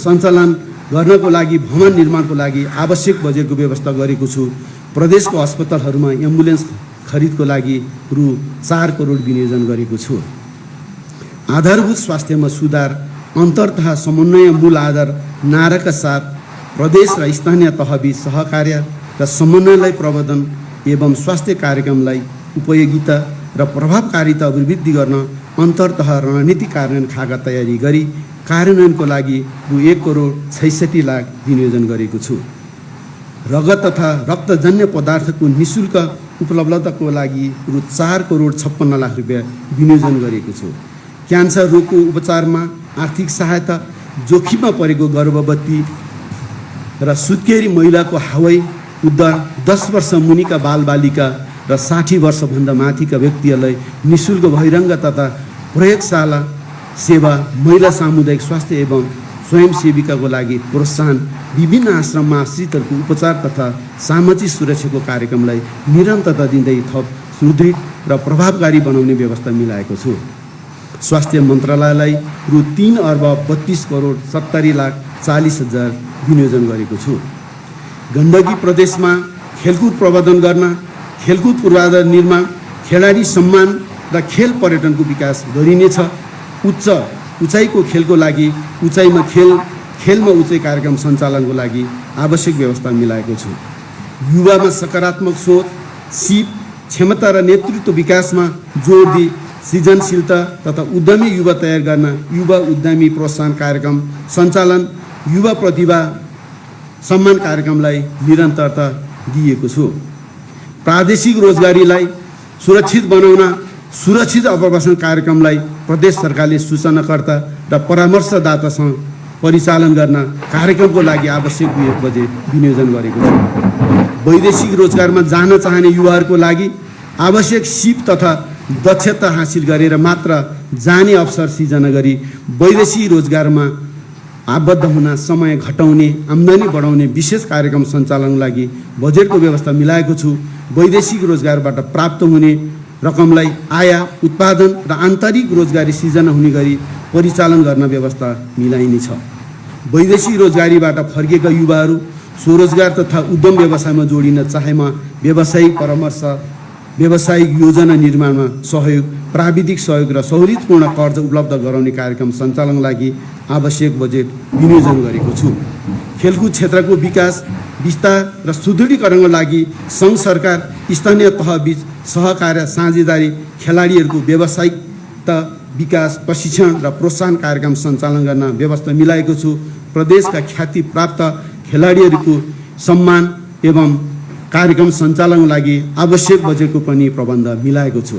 Speaker 1: सञ्चालन गर्नको लागि भवन निर्माणको लागि आवश्यक बजेटको व्यवस्था गरेको छु। प्रदेशको अस्पतालहरूमा एम्बुलेन्स खरिदको लागि रु 4 करोड विनियोजन गरेको छु। आधारभूत स्वास्थ्यमा सुधार, अन्तर्तः समन्वय मूल आधार नाराका साथ प्रदेश र स्थानीय तहबीच सहकार्य र समन्वयलाई प्रवर्धन एवं स्वास्थ्य कार्यक्रमलाई उपयोगिता र प्रभावकारिता अभिवृद्धि गर्न अन्तर्तः रणनीति कार्यान्वयन खाका तयारी गरी कार्यान्वयनको लागि रु 1 करोड 66 लाख विनियोजन गरेको छु। रगत तथा रक्तजन्य पदार्थको निःशुल्क उपलब्धताको लागि रु 4 करोड 56 लाख रुपियाँ विनियोजन गरेको छु। क्यान्सर रोगको उपचारमा आर्थिक सहायता, जोखिममा परेको गर्भवती र सुत्केरी महिलाको हावाई उद्धार, 10 वर्ष मुनिका बालबालिका र 60 वर्षभन्दा माथिका व्यक्तिहरूलाई निःशुल्क बहिरङ्ग तथा प्रयोगशाला सेवा, महिला सामुदायिक स्वास्थ्य एवं स्वयंसेविकाको लागि प्रोत्साहन, विभिन्न आश्रममा आश्रितहरूको उपचार तथा सामाजिक सुरक्षाको कार्यक्रमलाई निरन्तरता दिँदै थप सुदृढ र प्रभावकारी बनाउने व्यवस्था मिलाएको छु। स्वास्थ्य मन्त्रालयलाई रु 3 अर्ब 32 करोड 70 लाख 40 हजार विनियोजन गरेको छु। गण्डकी प्रदेशमा खेलकुद प्रवर्धन गर्न, खेलकुद पूर्वाधार निर्माण, खेलाडी सम्मान र खेल पर्यटनको विकास गरिनेछ। उचाइको खेलको लागि उचाइमा खेलमा उचाइ कार्यक्रम सञ्चालनको लागि आवश्यक व्यवस्था मिलाएको छु। युवामा सकारात्मक सोच, सिप, क्षमता र नेतृत्व विकासमा जोड दिई सृजनशीलता तथा उद्यमी युवा तयार गर्न युवा उद्यमी प्रोत्साहन कार्यक्रम सञ्चालन, युवा प्रतिभा सम्मान कार्यक्रमलाई निरन्तरता दिएको छु। प्रादेशिक रोजगारीलाई सुरक्षित बनाउन सुरक्षित आवासन कार्यक्रमलाई प्रदेश सरकारले सूचनाकर्ता र परामर्शदातासँग परिचालन गर्न कार्यक्रमको लागि आवश्यक बजेट विनियोजन गरेको छ। वैदेशिक रोजगारमा जान चाहने युवाहरूको लागि आवश्यक सिप तथा दक्षता हासिल गरेर मात्र जाने अवसर सिर्जना गरी वैदेशिक रोजगारमा आबद्ध हुन समय घटाउने, आम्दानी बढाउने विशेष कार्यक्रम सञ्चालनको लागि बजेटको व्यवस्था मिलाएको छु। वैदेशिक रोजगारबाट प्राप्त हुने रकमलाई आयात, उत्पादन र आन्तरिक रोजगारी सिर्जना हुने गरी परिचालन गर्न व्यवस्था मिलाइनेछ। वैदेशिक रोजगारीबाट फर्केका युवाहरू स्वरोजगार तथा उद्यम व्यवसायमा जोडिन चाहेमा व्यावसायिक परामर्श, व्यावसायिक योजना निर्माणमा सहयोग, प्राविधिक सहयोग र सहुलियतपूर्ण कर्ज उपलब्ध गराउने कार्यक्रम सञ्चालनको लागि आवश्यक बजेट विनियोजन गरेको छु। खेलकुद क्षेत्रको विकास, विस्तार र सुदृढीकरणको लागि सङ्घ सरकार, स्थानीय तहबीच सहकार्य साझेदारी, खेलाडीहरूको व्यावसायिकता विकास, प्रशिक्षण र प्रोत्साहन कार्यक्रम सञ्चालन गर्न व्यवस्था मिलाएको छु। प्रदेशका ख्याति प्राप्त खेलाडीहरूको सम्मान एवं कार्यक्रम सञ्चालनको लागि आवश्यक बजेटको पनि प्रबन्ध मिलाएको छु।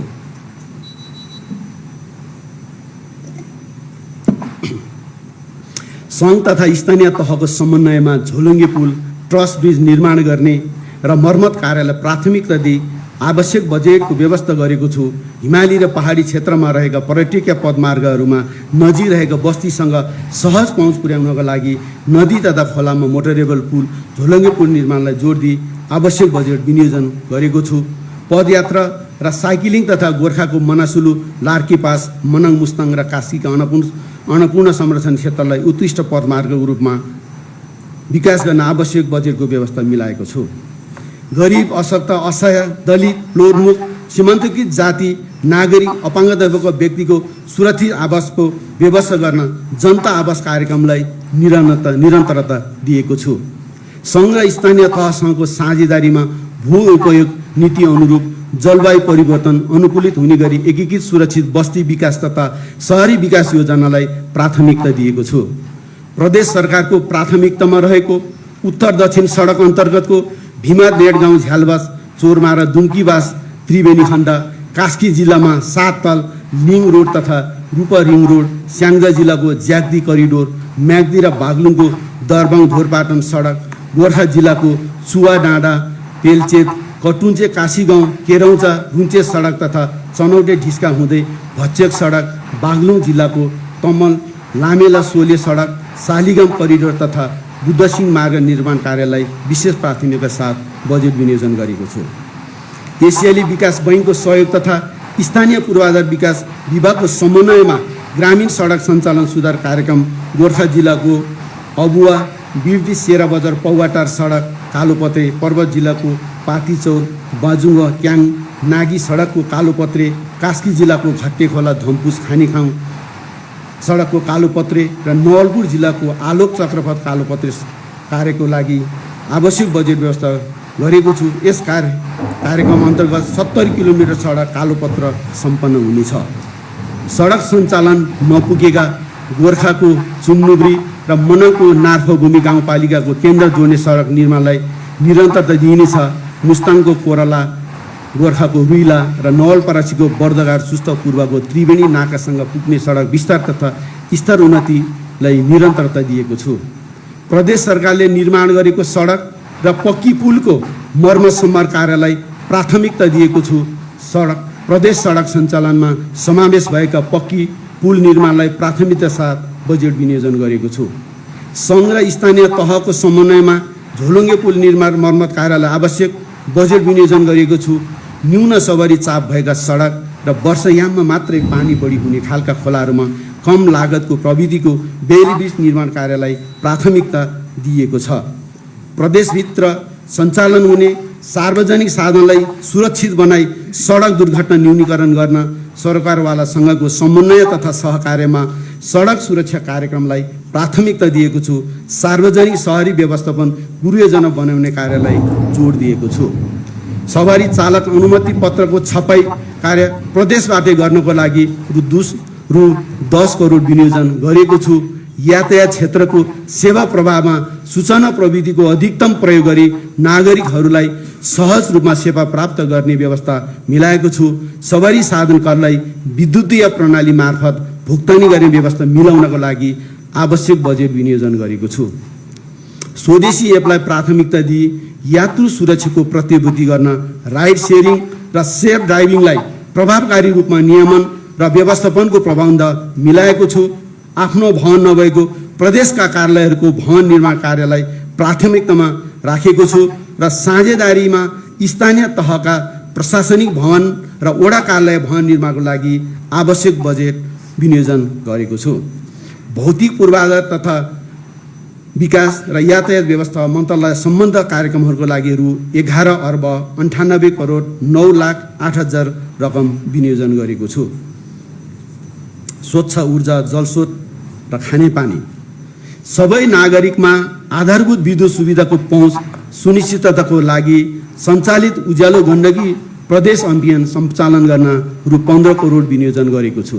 Speaker 1: सङ्घ तथा स्थानीय तहको समन्वयमा झोलुङ्गे पुल, ट्रस्ट ब्रिज निर्माण गर्ने र मर्मत कार्यलाई प्राथमिकता दिई आवश्यक बजेटको व्यवस्था गरेको छु। हिमाली र पहाडी क्षेत्रमा रहेका पर्यटकीय पदमार्गहरूमा नजिक रहेका बस्तीसँग सहज पहुँच पुर्याउनका लागि नदी तथा खोलामा मोटरेबल पुल, झोलुङ्गे पुल निर्माणलाई जोड दिई आवश्यक बजेट विनियोजन गरेको छु। पदयात्रा र साइक्लिङ तथा गोर्खाको मनासुलु, लार्की पास, मनाङ मुस्ताङ र काशीका अन्नपूर्ण संरक्षण क्षेत्रलाई उत्कृष्ट पदमार्गको रूपमा विकास गर्न आवश्यक बजेटको व्यवस्था मिलाएको छु। गरिब, अशक्त, असहाय, दलित, लोरमुख, सीमान्तकृत जाति, नागरिक, अपाङ्गताको व्यक्तिको सुरक्षित आवासको व्यवस्था गर्न जनता आवास कार्यक्रमलाई निरन्तरता दिएको छु। सङ्घ र स्थानीय तहसँगको साझेदारीमा भू उपयोग नीति अनुरूप जलवायु परिवर्तन अनुकूलित हुने गरी एकीकृत सुरक्षित बस्ती विकास तथा शहरी विकास योजनालाई प्राथमिकता दिएको छु। प्रदेश सरकारको प्राथमिकतामा रहेको उत्तर दक्षिण सडक अन्तर्गतको भीमा डेढगाउँ, झ्यालबास, चोरमारा, दुम्कीबास, त्रिवेणी खण्ड, कास्की जिल्लामा 7 तल लिङ रोड तथा रूपा रिङ रोड, स्याङ्जा जिल्लाको ज्याग्दी करिडोर, म्याग्दी र बागलुङको दरबाङ धोरपाटन सडक, गोर्खा जिल्लाको चुवा डाँडा, पेल्चेत, कटुन्चे, काशीगाउँ, केरौचा, रुन्चे सडक तथा चनौटे ढिस्का हुँदै भच्चेक सडक, बागलुङ जिल्लाको तमल, लामेला सोले सडक, शालिगाम करिडोर तथा बुद्धसिंह मार्ग निर्माण कार्यलाई विशेष प्राथमिकता साथ बजेट विनियोजन गरेको छु। एसियाली विकास बैङ्कको सहयोग तथा स्थानीय पूर्वाधार विकास विभागको समन्वयमा ग्रामीण सडक सञ्चालन सुधार कार्यक्रम गोर्खा जिल्लाको अबुवा, बिर्दी, सेरा बजार, पौवाटार सडक, कालोपत्रे, पर्वत जिल्लाको पातीचौर, बाजुङ, क्याङ, नागी सडकको कालोपत्रे, कास्की जिल्लाको घट्टे खोला, धम्पुस, खानीखाउँ सडकको कालोपत्रे र नवलपुर जिल्लाको आलोक चक्रपथ कालोपत्रे कार्यको लागि आवश्यक बजेट व्यवस्था गरेको छु। यस कार्यक्रम अन्तर्गत 70 किलोमिटर सडक कालोपत्र सम्पन्न हुनेछ। सडक सञ्चालन नपुगेका गोर्खाको चुम्नुब्री र मनाङको नार्फभूमि गाउँपालिकाको केन्द्र जोड्ने सडक निर्माणलाई निरन्तरता दिइनेछ। मुस्ताङको कोरला, गोर्खाको रुइला र नवलपरासीको बर्दघाट सुस्त पूर्वको त्रिवेणी नाकासँग पुग्ने सडक विस्तार तथा स्तर उन्नतिलाई निरन्तरता दिएको छु। प्रदेश सरकारले निर्माण गरेको सडक र पक्की पुलको मर्मत सम्मार कार्यलाई प्राथमिकता दिएको छु। प्रदेश सडक सञ्चालनमा समावेश भएका पक्की पुल निर्माणलाई प्राथमिकता साथ बजेट विनियोजन गरेको छु। सङ्घ र स्थानीय तहको समन्वयमा झोलुङ्गे पुल निर्माण मर्मत कार्यलाई आवश्यक बजेट विनियोजन गरेको छु। न्यून सवारी चाप भएका सडक र वर्षायाममा मात्रै पानी बढी हुने खालका खोलाहरूमा कम लागतको प्रविधिको बेली ब्रिज निर्माण कार्यलाई प्राथमिकता दिएको छ। प्रदेशभित्र सञ्चालन हुने सार्वजनिक साधनलाई सुरक्षित बनाई सडक दुर्घटना न्यूनीकरण गर्न सरकारवालासँगको समन्वय तथा सहकार्यमा सडक सुरक्षा कार्यक्रमलाई प्राथमिकता दिएको छु। सार्वजनिक शहरी व्यवस्थापन गुरुयोजना बनाउने कार्यलाई जोड दिएको छु। सवारी चालक अनुमति पत्रको छपाई कार्य प्रदेशबाटै गर्नको लागि रु 10 करोड विनियोजन गरेको छु। यातायात क्षेत्रको सेवा प्रवाहमा सूचना प्रविधिको अधिकतम प्रयोग गरी नागरिकहरूलाई सहज रूपमा सेवा प्राप्त गर्ने व्यवस्था मिलाएको छु। सवारी साधन करलाई विद्युतीय प्रणाली मार्फत भुक्तानी गर्ने व्यवस्था मिलाउनको लागि आवश्यक बजेट विनियोजन गरेको छु। स्वदेशी एपलाई प्राथमिकता दिई यात्रु सुरक्षाको प्रतिभूति गर्न राइड सेयरिङ र सेफ ड्राइभिङलाई प्रभावकारी रूपमा नियमन र व्यवस्थापनको प्रबन्ध मिलाएको छु। आफ्नो भवन नभएको प्रदेशका कार्यालयहरूको भवन निर्माण कार्यलाई प्राथमिकतामा राखेको छु र साझेदारीमा स्थानीय तहका प्रशासनिक भवन र वडा कार्यालय भवन निर्माणको लागि आवश्यक बजेट विनियोजन गरेको छु। भौतिक पूर्वाधार तथा विकास र यातायात व्यवस्था मन्त्रालय सम्बन्ध कार्यक्रमहरूको लागि रु 11,98,09,08,000 रकम विनियोजन गरेको छु। स्वच्छ ऊर्जा, जलस्रोत र खानेपानी सबै नागरिकमा आधारभूत विद्युत सुविधाको पहुँच सुनिश्चितताको लागि सञ्चालित उज्यालो गण्डकी प्रदेश अभियान सञ्चालन गर्न रु 15 करोड विनियोजन गरेको छु।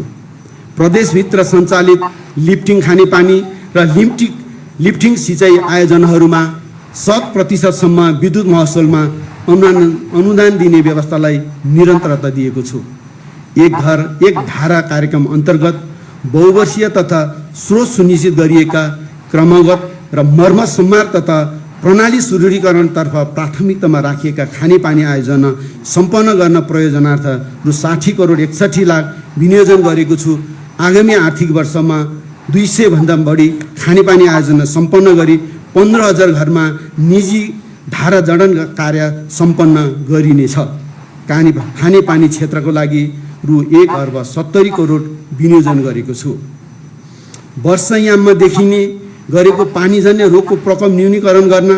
Speaker 1: प्रदेशभित्र सञ्चालित लिफ्टिङ खानेपानी र लिफ्टिङ सिँचाइ आयोजनाहरूमा 100% विद्युत महसुलमा अनुदान दिने व्यवस्थालाई निरन्तरता दिएको छु। एक घर एक धारा कार्यक्रम अन्तर्गत बहुवर्षीय तथा स्रोत सुनिश्चित गरिएका क्रमगत र मर्मत सम्मार तथा प्रणाली सुदृढीकरणतर्फ प्राथमिकतामा राखिएका खानेपानी आयोजना सम्पन्न गर्न प्रयोजनार्थ रु 60,61,00,000 विनियोजन गरेको छु। आगामी आर्थिक वर्षमा 200 भन्दा बढी खानेपानी आयोजना सम्पन्न गरी 15,000 घरमा निजी धारा जडन कार्य सम्पन्न गरिनेछ। खानेपानी क्षेत्रको लागि रु 1,70 करोड विनियोजन गरेको छु। वर्षायाममा देखिने गरेको पानीजन्य रोगको प्रकोप न्यूनीकरण गर्न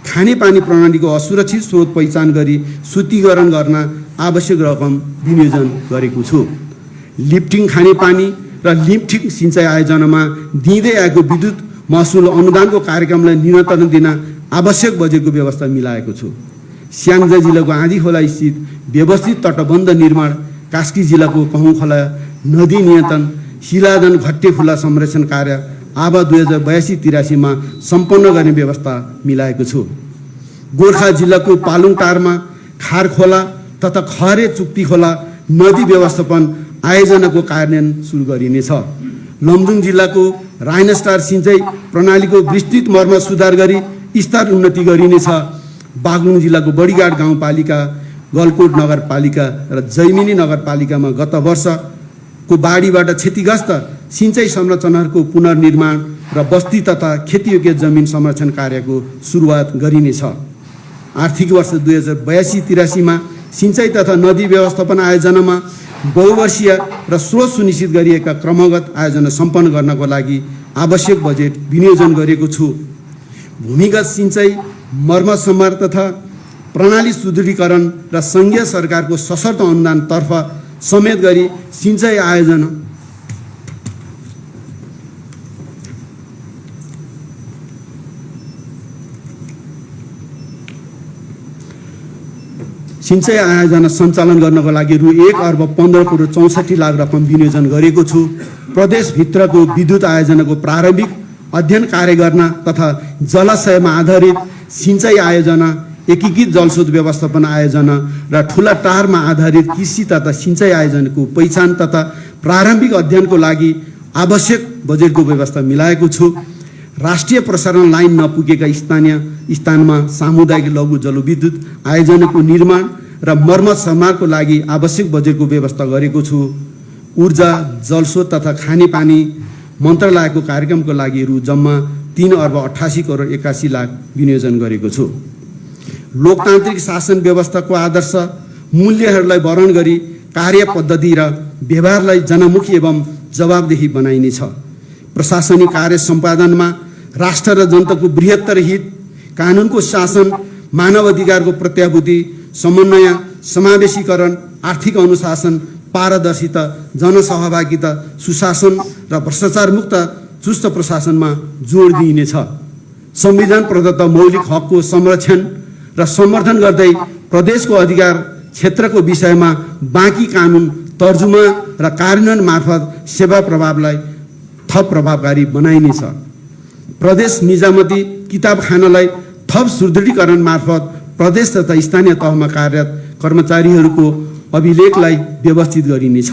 Speaker 1: खानेपानी प्रणालीको असुरक्षित स्रोत पहिचान गरी शुद्धिकरण गर्न आवश्यक रकम विनियोजन गरेको छु। लिफ्टिङ खानेपानी र लिफ्टिङ सिँचाइ आयोजनामा दिँदै आएको विद्युत महसुल अनुदानको कार्यक्रमलाई निरन्तरण दिन आवश्यक बजेटको व्यवस्था मिलाएको छु। स्याङ्जा जिल्लाको आँधी खोला स्थित व्यवस्थित तटबन्ध निर्माण, कास्की जिल्लाको कहौँ खोला नदी नियन्त्रण, शिलादन घट्टे खुला संरक्षण कार्य आबा 2082-83 सम्पन्न गर्ने व्यवस्था मिलाएको छु। गोर्खा जिल्लाको पालुङटारमा खार खोला तथा खरे चुक्ती खोला नदी व्यवस्थापन आयोजनाको कार्यान्वयन सुरु गरिनेछ। लमजुङ जिल्लाको राइनस्टार सिँचाइ प्रणालीको विस्तृत मर्मत सुधार गरी स्तर उन्नति गरिनेछ। बागलुङ जिल्लाको बडीघाट गाउँपालिका, गलकोट नगरपालिका र जैमिनी नगरपालिकामा गत वर्षको बाढीबाट क्षतिग्रस्त सिँचाइ संरचनाहरूको पुनर्निर्माण र बस्ती तथा खेतीयोग्य जमिन संरक्षण कार्यको सुरुवात गरिनेछ। आर्थिक वर्ष 2082-83 सिँचाइ तथा नदी व्यवस्थापन आयोजनामा बहुवर्षीय र स्रोत सुनिश्चित गरिएका क्रमगत आयोजना सम्पन्न गर्नको लागि आवश्यक बजेट विनियोजन गरेको छु। भूमिगत सिँचाइ, मर्मत सम्मार तथा प्रणाली सुदृढीकरण र सङ्घीय सरकारको सशर्त अनुदानतर्फ समेत गरी सिँचाइ आयोजना सञ्चालन गर्नको लागि रु 1,15,64,00,000 रकम विनियोजन गरेको छु। प्रदेशभित्रको विद्युत आयोजनाको प्रारम्भिक अध्ययन कार्य गर्न तथा जलाशयमा आधारित सिँचाइ आयोजना, एकीकृत जलस्रोत व्यवस्थापन आयोजना र ठुला टारमा आधारित कृषि तथा सिँचाइ आयोजनाको पहिचान तथा प्रारम्भिक अध्ययनको लागि आवश्यक बजेटको व्यवस्था मिलाएको छु। राष्ट्रिय प्रसारण लाइन नपुगेका स्थानमा सामुदायिक लघु जलविद्युत आयोजनाको निर्माण र मर्मत सम्मारको लागि आवश्यक बजेटको व्यवस्था गरेको छु। ऊर्जा, जलस्रोत तथा खानेपानी मन्त्रालयको कार्यक्रमको लागि रु जम्मा 3,88,81,00,000 विनियोजन गरेको छु। लोकतान्त्रिक शासन व्यवस्थाको आदर्श मूल्यहरूलाई वर्ण गरी कार्य पद्धति र व्यवहारलाई जनमुखी एवं जवाबदेही बनाइनेछ। प्रशासनिक कार्य सम्पादनमा राष्ट्र र जनताको बृहत्तर हित, कानुनको शासन, मानव अधिकारको प्रत्याभूति, समन्वय, समावेशीकरण, आर्थिक अनुशासन, पारदर्शिता, जनसहभागिता, सुशासन र भ्रष्टाचार मुक्त सुस्थ प्रशासनमा जोड दिइनेछ। संविधान प्रदत्त मौलिक हकको संरक्षण र समर्थन गर्दै प्रदेशको अधिकार क्षेत्रको विषयमा बाँकी कानुन तर्जुमा र कार्यान्वयन मार्फत सेवा प्रभावलाई थप प्रभावकारी बनाइनेछ। प्रदेश निजामती किताबखानालाई थप सुदृढीकरण मार्फत प्रदेश तथा स्थानीय तहमा कार्यरत कर्मचारीहरूको अभिलेखलाई व्यवस्थित गरिनेछ।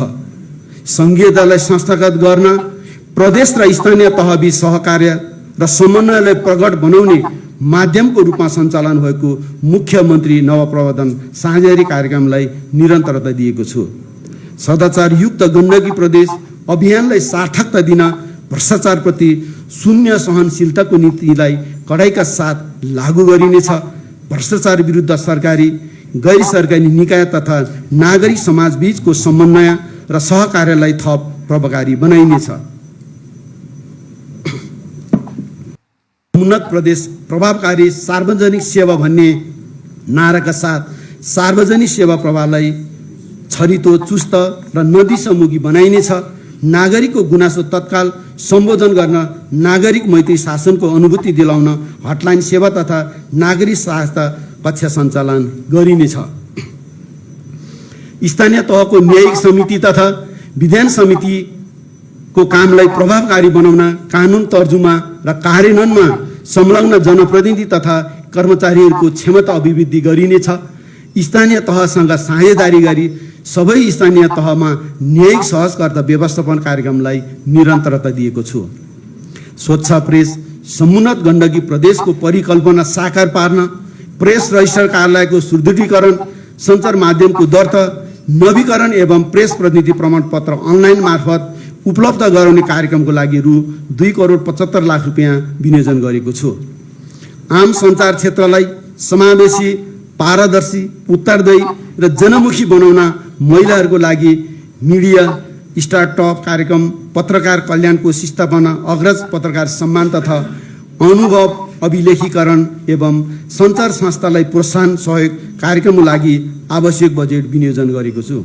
Speaker 1: सङ्घीयतालाई संस्थागत गर्न प्रदेश र स्थानीय तहबीच सहकार्य र समन्वयलाई प्रगट बनाउने माध्यमको रूपमा सञ्चालन भएको मुख्यमन्त्री नवप्रवर्धन साझेदारी कार्यक्रमलाई निरन्तरता दिएको छु। सदाचारयुक्त गण्डकी प्रदेश अभियानलाई सार्थकता दिन भ्रष्टाचारप्रति शून्य सहनशीलताको नीतिलाई कडाइका साथ लागू गरिनेछ। भ्रष्टाचार विरुद्ध सरकारी गैर सरकारी निकाय तथा नागरिक समाजबीचको समन्वय र सहकार्यलाई थप प्रभावकारी बनाइनेछ। उन्नत प्रदेश प्रभावकारी सार्वजनिक सेवा भन्ने नाराका साथ सार्वजनिक सेवा प्रवाहलाई छरितो चुस्त र नदीसमुखी बनाइनेछ। नागरिकको गुनासो तत्काल सम्बोधन गर्न नागरिक मैत्री शासनको अनुभूति दिलाउन हटलाइन सेवा तथा नागरिक सहायता कक्ष सञ्चालन गरिनेछ। स्थानीय तहको न्यायिक समिति तथा विधान समितिको कामलाई प्रभावकारी बनाउन कानुन तर्जुमा र कार्यान्वयनमा संलग्न जनप्रतिनिधि तथा कर्मचारीहरूको क्षमता अभिवृद्धि गरिनेछ। स्थानीय तहसँग साझेदारी गरी सबै स्थानीय तहमा न्यायिक सहजकर्ता व्यवस्थापन कार्यक्रमलाई निरन्तरता दिएको छु। स्वच्छ प्रेस समुन्नत गण्डकी प्रदेशको परिकल्पना साकार पार्न प्रेस रजिस्टर कार्यालयको सुदृढीकरण, सञ्चार माध्यमको दर्ता, नवीकरण एवं प्रेस प्रतिनिधि प्रमाणपत्र अनलाइन मार्फत उपलब्ध गराउने कार्यक्रमको लागि रु 2,75,00,000 रुपियाँ विनियोजन गरेको छु। आम सञ्चार क्षेत्रलाई समावेशी, पारदर्शी, उत्तरदायी र जनमुखी बनाउन महिलाहरूको लागि मिडिया स्टार्टअप कार्यक्रम, पत्रकार कल्याण कोष स्थापना, अग्रज पत्रकार सम्मान तथा अनुभव अभिलेखीकरण एवं सञ्चार संस्थालाई प्रोत्साहन सहयोग कार्यक्रमको लागि आवश्यक बजेट विनियोजन गरेको छु।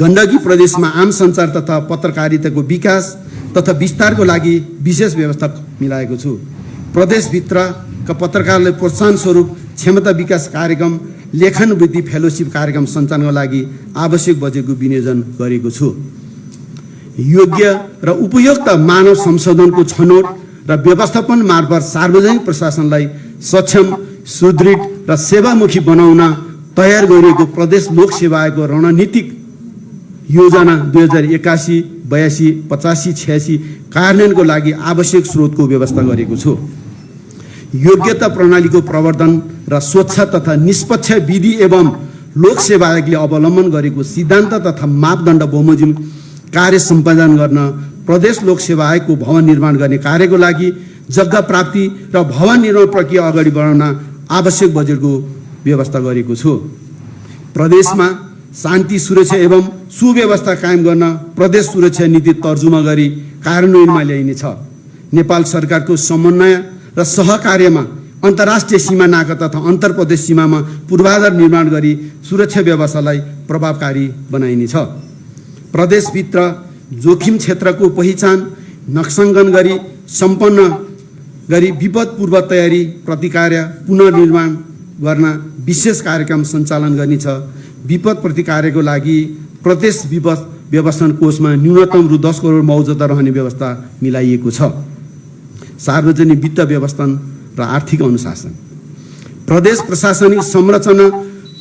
Speaker 1: गण्डकी प्रदेशमा आम सञ्चार तथा पत्रकारिताको विकास तथा विस्तारको लागि विशेष व्यवस्था मिलाएको छु। प्रदेशभित्रका पत्रकारलाई प्रोत्साहन स्वरूप क्षमता विकास कार्यक्रम, लेखन वृद्धि फेलोशिप कार्यक्रम सञ्चालनको लागि आवश्यक बजेटको विनियोजन गरेको छु। योग्य र उपयुक्त मानव संशोधनको छनौट र व्यवस्थापन मार्फत सार्वजनिक प्रशासनलाई सक्षम, सुदृढ र सेवामुखी बनाउन तयार गरिएको प्रदेश लोक सेवा आयोगको रणनीतिक योजना 2081, 82, 85, 86 कार्यान्वयनको लागि आवश्यक स्रोतको व्यवस्था गरेको छु। योग्यता प्रणालीको प्रवर्धन र स्वच्छ तथा निष्पक्ष विधि एवं लोक सेवा आयोगले अवलम्बन गरेको सिद्धान्त तथा मापदण्ड बमोजिम कार्य सम्पादन गर्न प्रदेश लोक सेवा आयोगको भवन निर्माण गर्ने कार्यको लागि जग्गा प्राप्ति र भवन निर्माण प्रक्रिया अगाडि बढाउन आवश्यक बजेटको व्यवस्था गरेको छु। प्रदेशमा शान्ति, सुरक्षा एवं सुव्यवस्था कायम गर्न प्रदेश सुरक्षा नीति तर्जुमा गरी कार्यान्वयनमा ल्याइनेछ। नेपाल सरकारको समन्वय र सहकार्यमा अन्तर्राष्ट्रिय सीमा नाका तथा अन्तर्प्रदेश सीमामा पूर्वाधार निर्माण गरी सुरक्षा व्यवस्थालाई प्रभावकारी बनाइनेछ। प्रदेशभित्र जोखिम क्षेत्रको पहिचान, नक्साङ्कन गरी सम्पन्न गरी विपद पूर्व तयारी, प्रतिकार्य, पुनर्निर्माण गर्न विशेष कार्यक्रम सञ्चालन गरिनेछ। विपद प्रतिकार्यको लागि प्रदेश विपद व्यवस्थापन कोषमा न्यूनतम रु 10 करोड मौजूदा रहने व्यवस्था मिलाइएको छ। सार्वजनिक वित्त व्यवस्थापन र आर्थिक अनुशासन, प्रदेश प्रशासनिक संरचना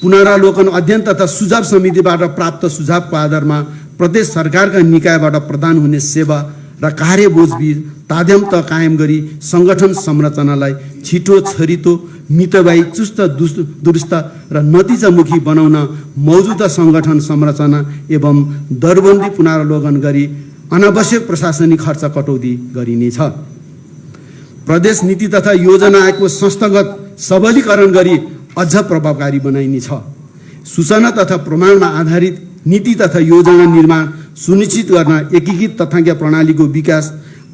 Speaker 1: पुनरावलोकन अध्ययन तथा सुझाव समितिबाट प्राप्त सुझावको आधारमा प्रदेश सरकारका निकायबाट प्रदान हुने सेवा र कार्यबोझबीच तादात्म्य कायम गरी सङ्गठन संरचनालाई छिटो, छरितो, मितव्ययी, चुस्त, दुरुस्त र नतिजामुखी बनाउन मौजूदा सङ्गठन संरचना एवं दरबन्दी पुनरावलोकन गरी अनावश्यक प्रशासनिक खर्च कटौती गरिनेछ। प्रदेश नीति तथा योजना आयोगको संस्थागत सबलीकरण गरी अझ प्रभावकारी बनाइनेछ। सूचना तथा प्रमाणमा आधारित नीति तथा योजना निर्माण सुनिश्चित गर्न एकीकृत तथ्याङ्क प्रणालीको विकास,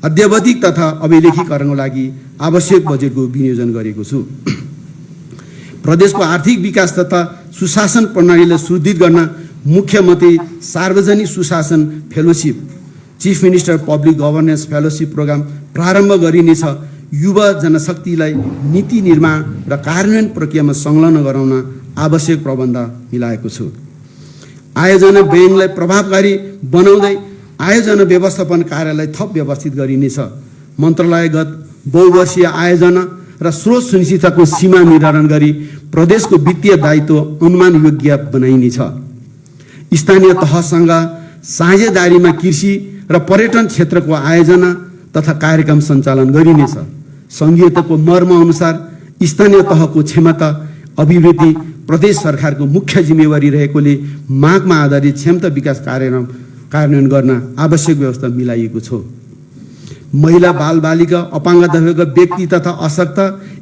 Speaker 1: अद्यावधिक तथा अभिलेखीकरणको लागि आवश्यक बजेटको विनियोजन गरेको छु। प्रदेशको आर्थिक विकास तथा सुशासन प्रणालीलाई सुदृढ गर्न मुख्यमन्त्री सार्वजनिक सुशासन fellowship, chief minister public governance fellowship programme प्रारम्भ गरिनेछ। युवा जनशक्तिलाई नीति निर्माण र कार्यान्वयन प्रक्रियामा संलग्न गराउन आवश्यक प्रबन्ध मिलाएको छु। आयोजना व्ययलाई प्रभावकारी बनाउँदै आयोजना व्यवस्थापन कार्यलाई थप व्यवस्थित गरिनेछ। मन्त्रालयगत बहुवर्षीय आयोजना र स्रोत सुनिश्चितताको सीमा निर्धारण गरी प्रदेशको वित्तीय दायित्व अनुमान योग्य बनाइनेछ। स्थानीय तहसँग साझेदारीमा कृषि र पर्यटन क्षेत्रको आयोजना तथा कार्यक्रम सञ्चालन गरिनेछ। संघीयताको मर्म अनुसार स्थानीय तहको क्षमता अभिवृद्धि प्रदेश सरकारको मुख्य जिम्मेवारी रहेकोले मागमा आधारित क्षमता विकास कार्यान्वयन गर्न आवश्यक व्यवस्था मिलाइएको छ। महिला बालबालिका अपाङ्गता भएका व्यक्ति तथा अशक्त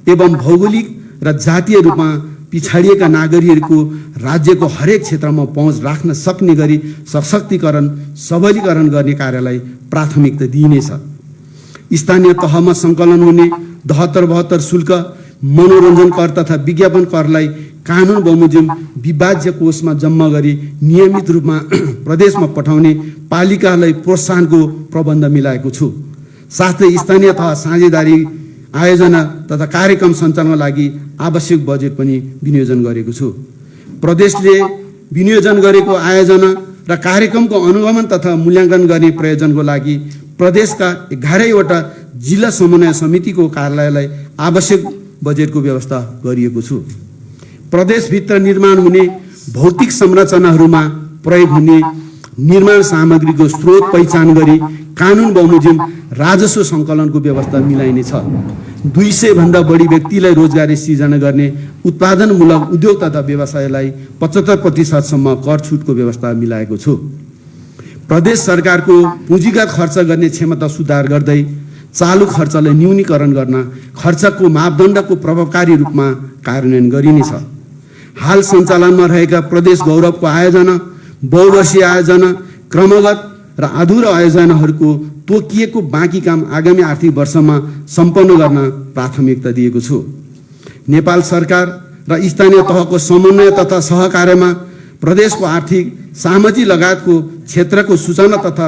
Speaker 1: एवं भौगोलिक र जातीय रूपमा पिछाडिएका नागरिकहरूको राज्यको हरेक क्षेत्रमा पहुँच राख्न सक्ने गरी सशक्तिकरण सबलीकरण गर्ने कार्यलाई प्राथमिकता दिइनेछ। स्थानीय तहमा सङ्कलन हुने 72 शुल्क, मनोरञ्जन कर तथा विज्ञापन करलाई कानुन बमोजिम विभाज्य कोषमा जम्मा गरी नियमित रूपमा प्रदेशमा पठाउने पालिकालाई प्रोत्साहनको प्रबन्ध मिलाएको छु। साथै स्थानीय तह साझेदारी आयोजना तथा कार्यक्रम सञ्चालनका लागि आवश्यक बजेट पनि विनियोजन गरेको छु। प्रदेशले विनियोजन गरेको आयोजना र कार्यक्रमको अनुगमन तथा मूल्याङ्कन गर्ने प्रयोजनको लागि प्रदेशका 11वटा जिल्ला समन्वय समितिको कार्यालयलाई आवश्यक बजेटको व्यवस्था गरिएको छु। प्रदेशभित्र निर्माण हुने भौतिक संरचनाहरूमा प्रयोग हुने निर्माण सामग्रीको स्रोत पहिचान गरी कानुन बमोजिम राजस्व सङ्कलनको व्यवस्था मिलाइनेछ। 200 भन्दा बढी व्यक्तिलाई रोजगारी सृजना गर्ने उत्पादनमूलक उद्योग तथा व्यवसायलाई 75% सम्म कर छुटको व्यवस्था मिलाएको छु। प्रदेश सरकारको पुँजीगत खर्च गर्ने क्षमता सुधार गर्दै चालु खर्चलाई न्यूनीकरण गर्न खर्चको मापदण्डको प्रभावकारी रूपमा कार्यान्वयन गरिनेछ। हाल सञ्चालनमा रहेका प्रदेश गौरवको आयोजना, बहुवर्षीय आयोजना, क्रमगत र अधुरो आयोजनाहरूको तोकिएको बाँकी काम आगामी आर्थिक वर्षमा सम्पन्न गर्न प्राथमिकता दिएको छु। नेपाल सरकार र स्थानीय तहको समन्वय तथा सहकार्यमा प्रदेशको आर्थिक, सामाजिक लगायतको क्षेत्रको सूचना तथा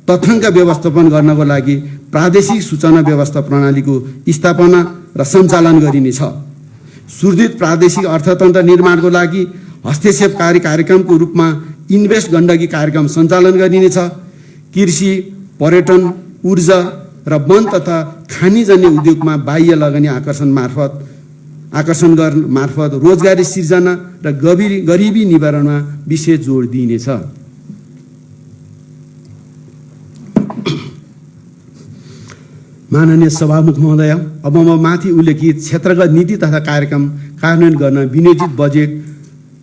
Speaker 1: तथ्याङ्क व्यवस्थापन गर्नको लागि प्रादेशिक सूचना व्यवस्था प्रणालीको स्थापना र सञ्चालन गरिनेछ। सुदृढ प्रादेशिक अर्थतन्त्र निर्माणको लागि हस्तक्षेपकारी कार्यक्रमको रूपमा इन्भेस्ट गण्डकी कार्यक्रम सञ्चालन गरिनेछ। कृषि, पर्यटन, ऊर्जा र वन तथा खानीजन्य उद्योगमा बाह्य लगानी आकर्षण मार्फत रोजगारी सिर्जना र गरिबी निवारणमा विशेष जोड दिइनेछ। माननीय सभामुख महोदय, अब म माथि उल्लेखित क्षेत्रगत नीति तथा कार्यक्रम कार्यान्वयन गर्न विनियोजित बजेट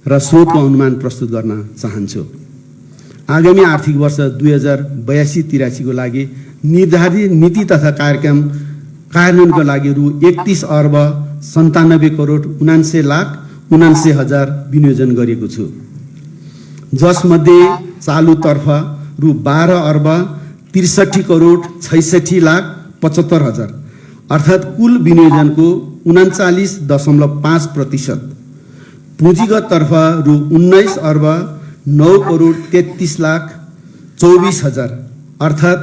Speaker 1: र स्रोतको अनुमान प्रस्तुत गर्न चाहन्छु। आगामी आर्थिक वर्ष 2082-83 को लागि निर्धारित नीति तथा कार्यक्रम कार्यान्वयनको लागि रु 31 अर्ब 97 करोड 79 हजार विनियोजन गरेको छु, जसमध्ये चालुतर्फ रु 12 अर्ब 63 करोड 66 लाख 75 हजार अर्थात् कुल विनियोजनको 39.5%, पुँजीगत तर्फ रु 19 अर्ब 9 करोड 33 लाख 24 हजार अर्थात्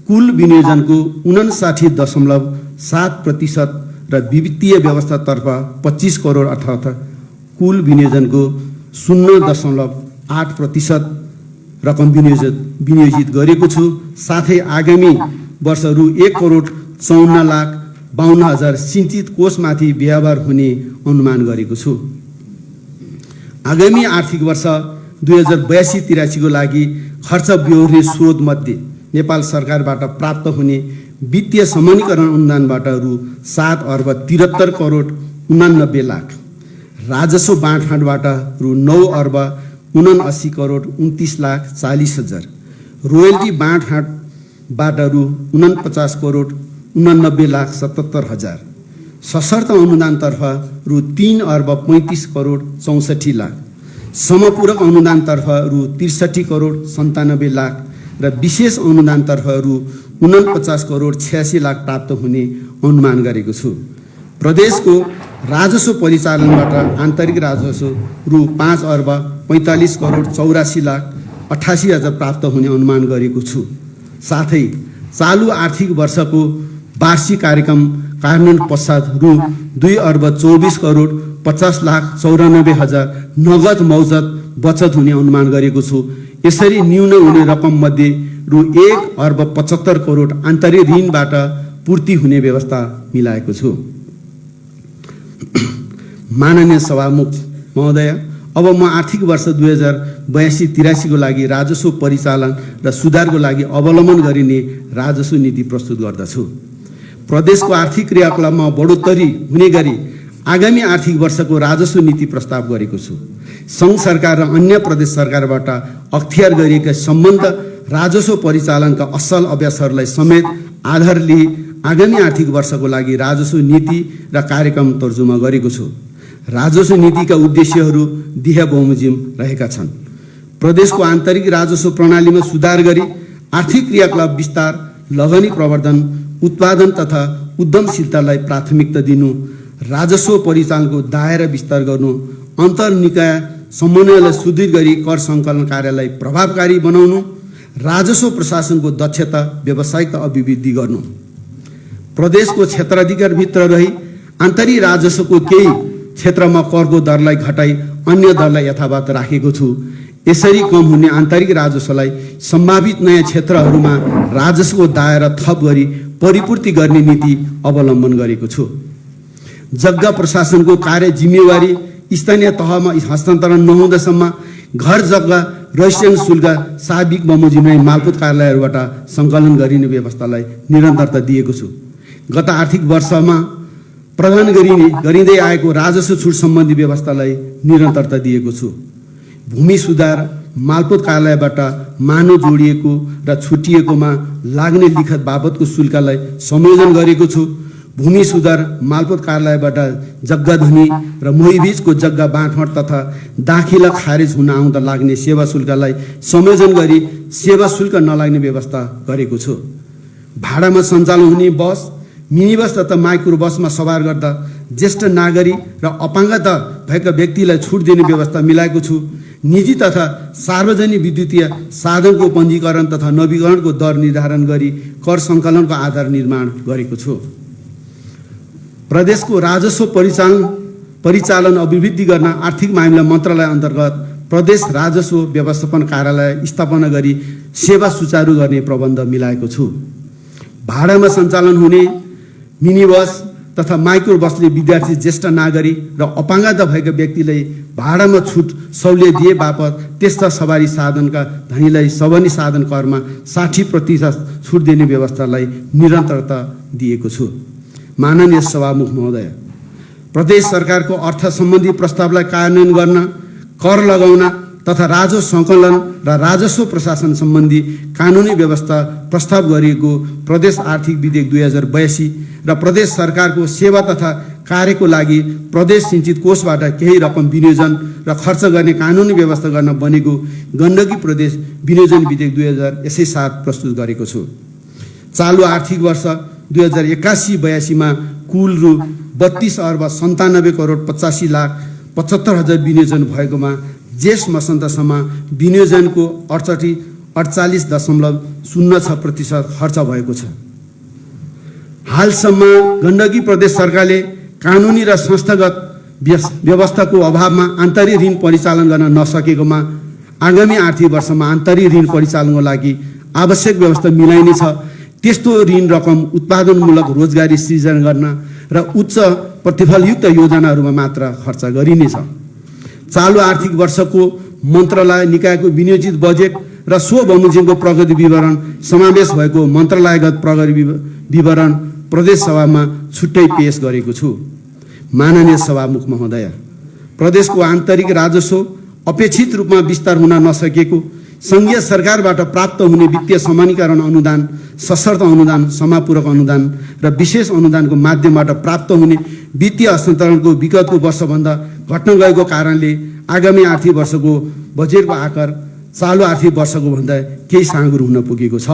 Speaker 1: कुल विनियोजनको 59.7% र वित्तीय व्यवस्थातर्फ 25 करोड अर्थात् कुल विनियोजनको 0.8% रकम विनियोजित गरेको छु। साथै आगामी वर्ष रु 1 करोड 54 लाख 52 हजार सिंचित कोषमाथि व्यवहार हुने अनुमान गरेको छु। आगामी आर्थिक वर्ष 2082-83 को लागि खर्च बेहोर्ने स्रोत मध्ये नेपाल सरकारबाट प्राप्त हुने वित्तीय समानीकरण अनुदानबाट रु 7 अर्ब 73 करोड 89 लाख, राजस्व बाँडफाँडबाट रु 9 अर्ब 79 करोड 29 लाख 40 हजार, रोयल्टी बाँडफाँडबाट रु 49 करोड 89 लाख 77 हजार, सशर्त अनुदानतर्फ रु 3 अर्ब 35 करोड 64 लाख, समपूरक अनुदानतर्फ रु 63 करोड 97 लाख र विशेष अनुदानतर्फ रु 49 करोड 86 लाख प्राप्त हुने अनुमान गरेको छु। प्रदेशको राजस्व परिचालनबाट आन्तरिक राजस्व रु 5 अर्ब 45 करोड 84 लाख 88 हजार प्राप्त हुने अनुमान गरेको छु। साथै चालु आर्थिक वर्षको वार्षिक कार्यक्रम कार्यान्वयन पश्चात रु 2 अर्ब 24 करोड 50 लाख 94 हजार नगद मौजत बचत हुने अनुमान गरेको छु। यसरी न्यून हुने रकम मध्ये रु 1 अर्ब 75 करोड आन्तरिक ऋणबाट पूर्ति हुने व्यवस्था मिलाएको छु। माननीय सभामुख महोदय, अब म आर्थिक वर्ष 2082-83 को लागि राजस्व परिचालन र सुधारको लागि अवलम्बन गरिने राजस्व नीति प्रस्तुत गर्दछु। प्रदेशको आर्थिक क्रियाकलापमा बढोत्तरी हुने गरी आगामी आर्थिक वर्षको राजस्व नीति प्रस्ताव गरेको छु। सङ्घ सरकार र अन्य प्रदेश सरकारबाट अख्तियार गरिएका सम्बन्ध राजस्व परिचालनका असल अभ्यासहरूलाई समेत आधार लिई आगामी आर्थिक वर्षको लागि राजस्व नीति र कार्यक्रम तर्जुमा गरेको छु। राजस्व नीतिका उद्देश्यहरू दिहा बमोजिम रहेका छन्। प्रदेशको आन्तरिक राजस्व प्रणालीमा सुधार गरी आर्थिक क्रियाकलाप विस्तार, लगानी प्रवर्धन, उत्पादन तथा उद्यमशीलतालाई प्राथमिकता दिनु, राजस्व परिचालनको दायरा विस्तार गर्नु, अन्तर्निकाय समन्वयलाई सुदृढ गरी कर सङ्कलन कार्यलाई प्रभावकारी बनाउनु, राजस्व प्रशासनको दक्षता, व्यावसायिकता अभिवृद्धि गर्नु। प्रदेशको क्षेत्राधिकारभित्र रही आन्तरिक राजस्वको केही क्षेत्रमा करको दरलाई घटाई अन्य दरलाई यथावत राखेको छु। यसरी कम हुने आन्तरिक राजस्वलाई सम्भावित नयाँ क्षेत्रहरूमा राजस्वको दायरा थप गरी परिपूर्ति गर्ने नीति अवलम्बन गरेको छु। जग्गा प्रशासनको कार्य जिम्मेवारी स्थानीय तहमा हस्तान्तरण नहुँदासम्म घर जग्गा रजिस्ट्रेसन शुल्क साविक बमोजिम मालपोत कार्यालयहरूबाट सङ्कलन गरिने व्यवस्थालाई निरन्तरता दिएको छु। गत आर्थिक वर्षमा प्रदान गरिँदै आएको राजस्व छुट सम्बन्धी व्यवस्थालाई निरन्तरता दिएको छु। भूमि सुधार मालपोत कार्यालयबाट मानव जोडिएको र छुटिएकोमा लाग्ने लिखत बाबतको शुल्कलाई संयोजन गरेको छु। भूमि सुधार मालपोत कार्यालयबाट जग्गा धनी र मोहीबीचको जग्गा बाँडफाँड तथा दाखिला खारेज हुन आउँदा लाग्ने सेवा शुल्कलाई संयोजन गरी सेवा शुल्क नलाग्ने व्यवस्था गरेको छु। भाडामा सञ्चालन हुने बस, मिनी बस तथा माइक्रो बसमा सवार गर्दा ज्येष्ठ नागरिक र अपाङ्गता भएका व्यक्तिलाई छुट दिने व्यवस्था मिलाएको छु। निजी तथा सार्वजनिक विद्युतीय साधनको पञ्जीकरण तथा नवीकरणको दर निर्धारण गरी कर सङ्कलनको आधार निर्माण गरेको छु। प्रदेशको राजस्व परिचालन अभिवृद्धि गर्न आर्थिक मामिला मन्त्रालय अन्तर्गत प्रदेश राजस्व व्यवस्थापन कार्यालय स्थापना गरी सेवा सुचारू गर्ने प्रबन्ध मिलाएको छु। भाडामा सञ्चालन हुने मिनी बस तथा माइक्रो बसले विद्यार्थी, ज्येष्ठ नागरिक र अपाङ्गता भएका व्यक्तिलाई भाडामा छुट सहुलियत दिए बापत त्यस्ता सवारी साधनका धनीलाई सवारी साधन करमा 60% छुट दिने व्यवस्थालाई निरन्तरता दिएको छु। माननीय सभामुख महोदय, प्रदेश सरकारको अर्थ सम्बन्धी प्रस्तावलाई कार्यान्वयन गर्न, कर लगाउन तथा राजस्व सङ्कलन र राजस्व प्रशासन सम्बन्धी कानुनी व्यवस्था प्रस्ताव गरिएको प्रदेश आर्थिक विधेयक 2082 र प्रदेश सरकारको सेवा तथा कार्यको लागि प्रदेश सिञ्चित कोषबाट केही रकम विनियोजन र खर्च गर्ने कानुनी व्यवस्था गर्न बनेको गण्डकी प्रदेश विनियोजन विधेयक 2087 प्रस्तुत गरेको छु। चालु आर्थिक वर्ष 2081-82 मा कुल रु 32 अर्ब 97 करोड 85 लाख 75 हजार विनियोजन भएकोमा जेठ मसान्तसम्म विनियोजनको 48.06% खर्च भएको छ। हालसम्म गण्डकी प्रदेश सरकारले कानुनी र संस्थागत व्यवस्थाको अभावमा आन्तरिक ऋण परिचालन गर्न नसकेकोमा आगामी आर्थिक वर्षमा आन्तरिक ऋण परिचालनको लागि आवश्यक व्यवस्था मिलाइनेछ। त्यस्तो ऋण रकम उत्पादनमूलक रोजगारी सृजना गर्न र उच्च प्रतिफलयुक्त योजनाहरूमा मात्र खर्च गरिनेछ। चालु आर्थिक वर्षको मन्त्रालय निकायको विनियोजित बजेट र स्व बमोजिमको प्रगति विवरण समावेश भएको मन्त्रालयगत प्रगति विवरण प्रदेश सभामा छुट्टै पेश गरेको छु। माननीय सभामुख महोदय, प्रदेशको आन्तरिक राजस्व अपेक्षित रूपमा विस्तार हुन नसकेको, सङ्घीय सरकारबाट प्राप्त हुने वित्तीय समानीकरण अनुदान, सशर्त अनुदान, समापूरक अनुदान र विशेष अनुदानको माध्यमबाट प्राप्त हुने वित्तीय हस्तान्तरणको विगतको वर्षभन्दा घट्न गएको कारणले आगामी आर्थिक वर्षको बजेटको आकार चालु आर्थिक वर्षको भन्दा केही साँगुरो हुन पुगेको छ।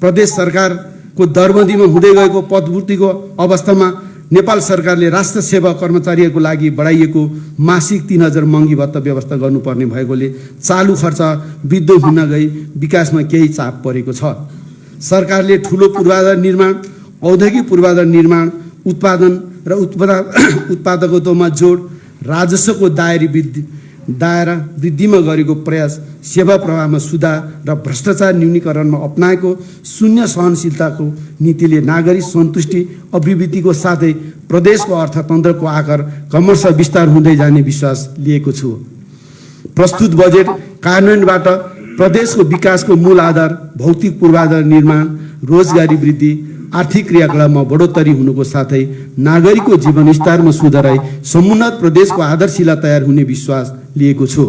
Speaker 1: प्रदेश सरकारको दरबन्दीमा हुँदै गएको पदपूर्तिको अवस्थामा नेपाल सरकारले राष्ट्र सेवा कर्मचारीहरूको लागि बढाइएको मासिक 3000 महँगी भत्ता व्यवस्था गर्नुपर्ने भएकोले चालु खर्च वृद्धि हुन गई विकासमा केही चाप परेको छ। सरकारले ठुलो पूर्वाधार निर्माण, औद्योगिक पूर्वाधार निर्माण, उत्पादन र उत्पादकत्वमा जोड, राजस्वको दायरा वृद्धिमा गरेको प्रयास, सेवा प्रवाहमा सुधार र भ्रष्टाचार न्यूनीकरणमा अपनाएको शून्य सहनशीलताको नीतिले नागरिक सन्तुष्टि अभिवृद्धिको साथै प्रदेशको अर्थतन्त्रको आकार क्रमशः विस्तार हुँदै जाने विश्वास लिएको छु। प्रस्तुत बजेट कार्यान्वयनबाट प्रदेशको विकासको मूल आधार भौतिक पूर्वाधार निर्माण, रोजगारी वृद्धि आर्थिक क्रियाकलापमा बढोत्तरी हुनुको साथै नागरिकको जीवनस्तरमा सुधार आई समुन्नत प्रदेशको आधारशिला तयार हुने विश्वास लिएको छु।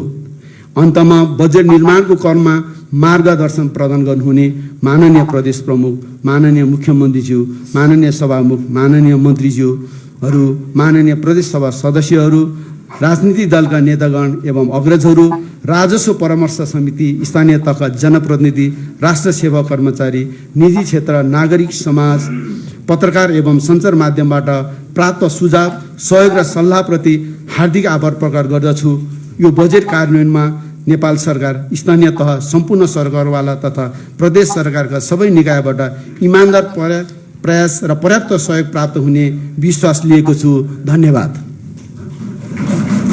Speaker 1: अन्तमा बजेट निर्माणको क्रममा मार्गदर्शन प्रदान गर्नुहुने माननीय प्रदेश प्रमुख, माननीय मुख्यमन्त्रीज्यू, माननीय सभामुख, माननीय मन्त्रीज्यूहरू, माननीय प्रदेश सभा सदस्यहरू, राजनीतिक दलका नेतागण एवं अग्रजहरू, राजस्व परामर्श समिति, स्थानीय तहका जनप्रतिनिधि, राष्ट्र सेवा कर्मचारी, निजी क्षेत्र, नागरिक समाज, पत्रकार एवं सञ्चार माध्यमबाट प्राप्त सुझाव, सहयोग र सल्लाहप्रति हार्दिक आभार प्रकट गर्दछु। यो बजेट कार्यान्वयनमा नेपाल सरकार, स्थानीय तह, सम्पूर्ण सरकारवाला तथा प्रदेश सरकारका सबै निकायबाट इमानदार प्रयास र पर्याप्त सहयोग प्राप्त हुने विश्वास लिएको छु। धन्यवाद।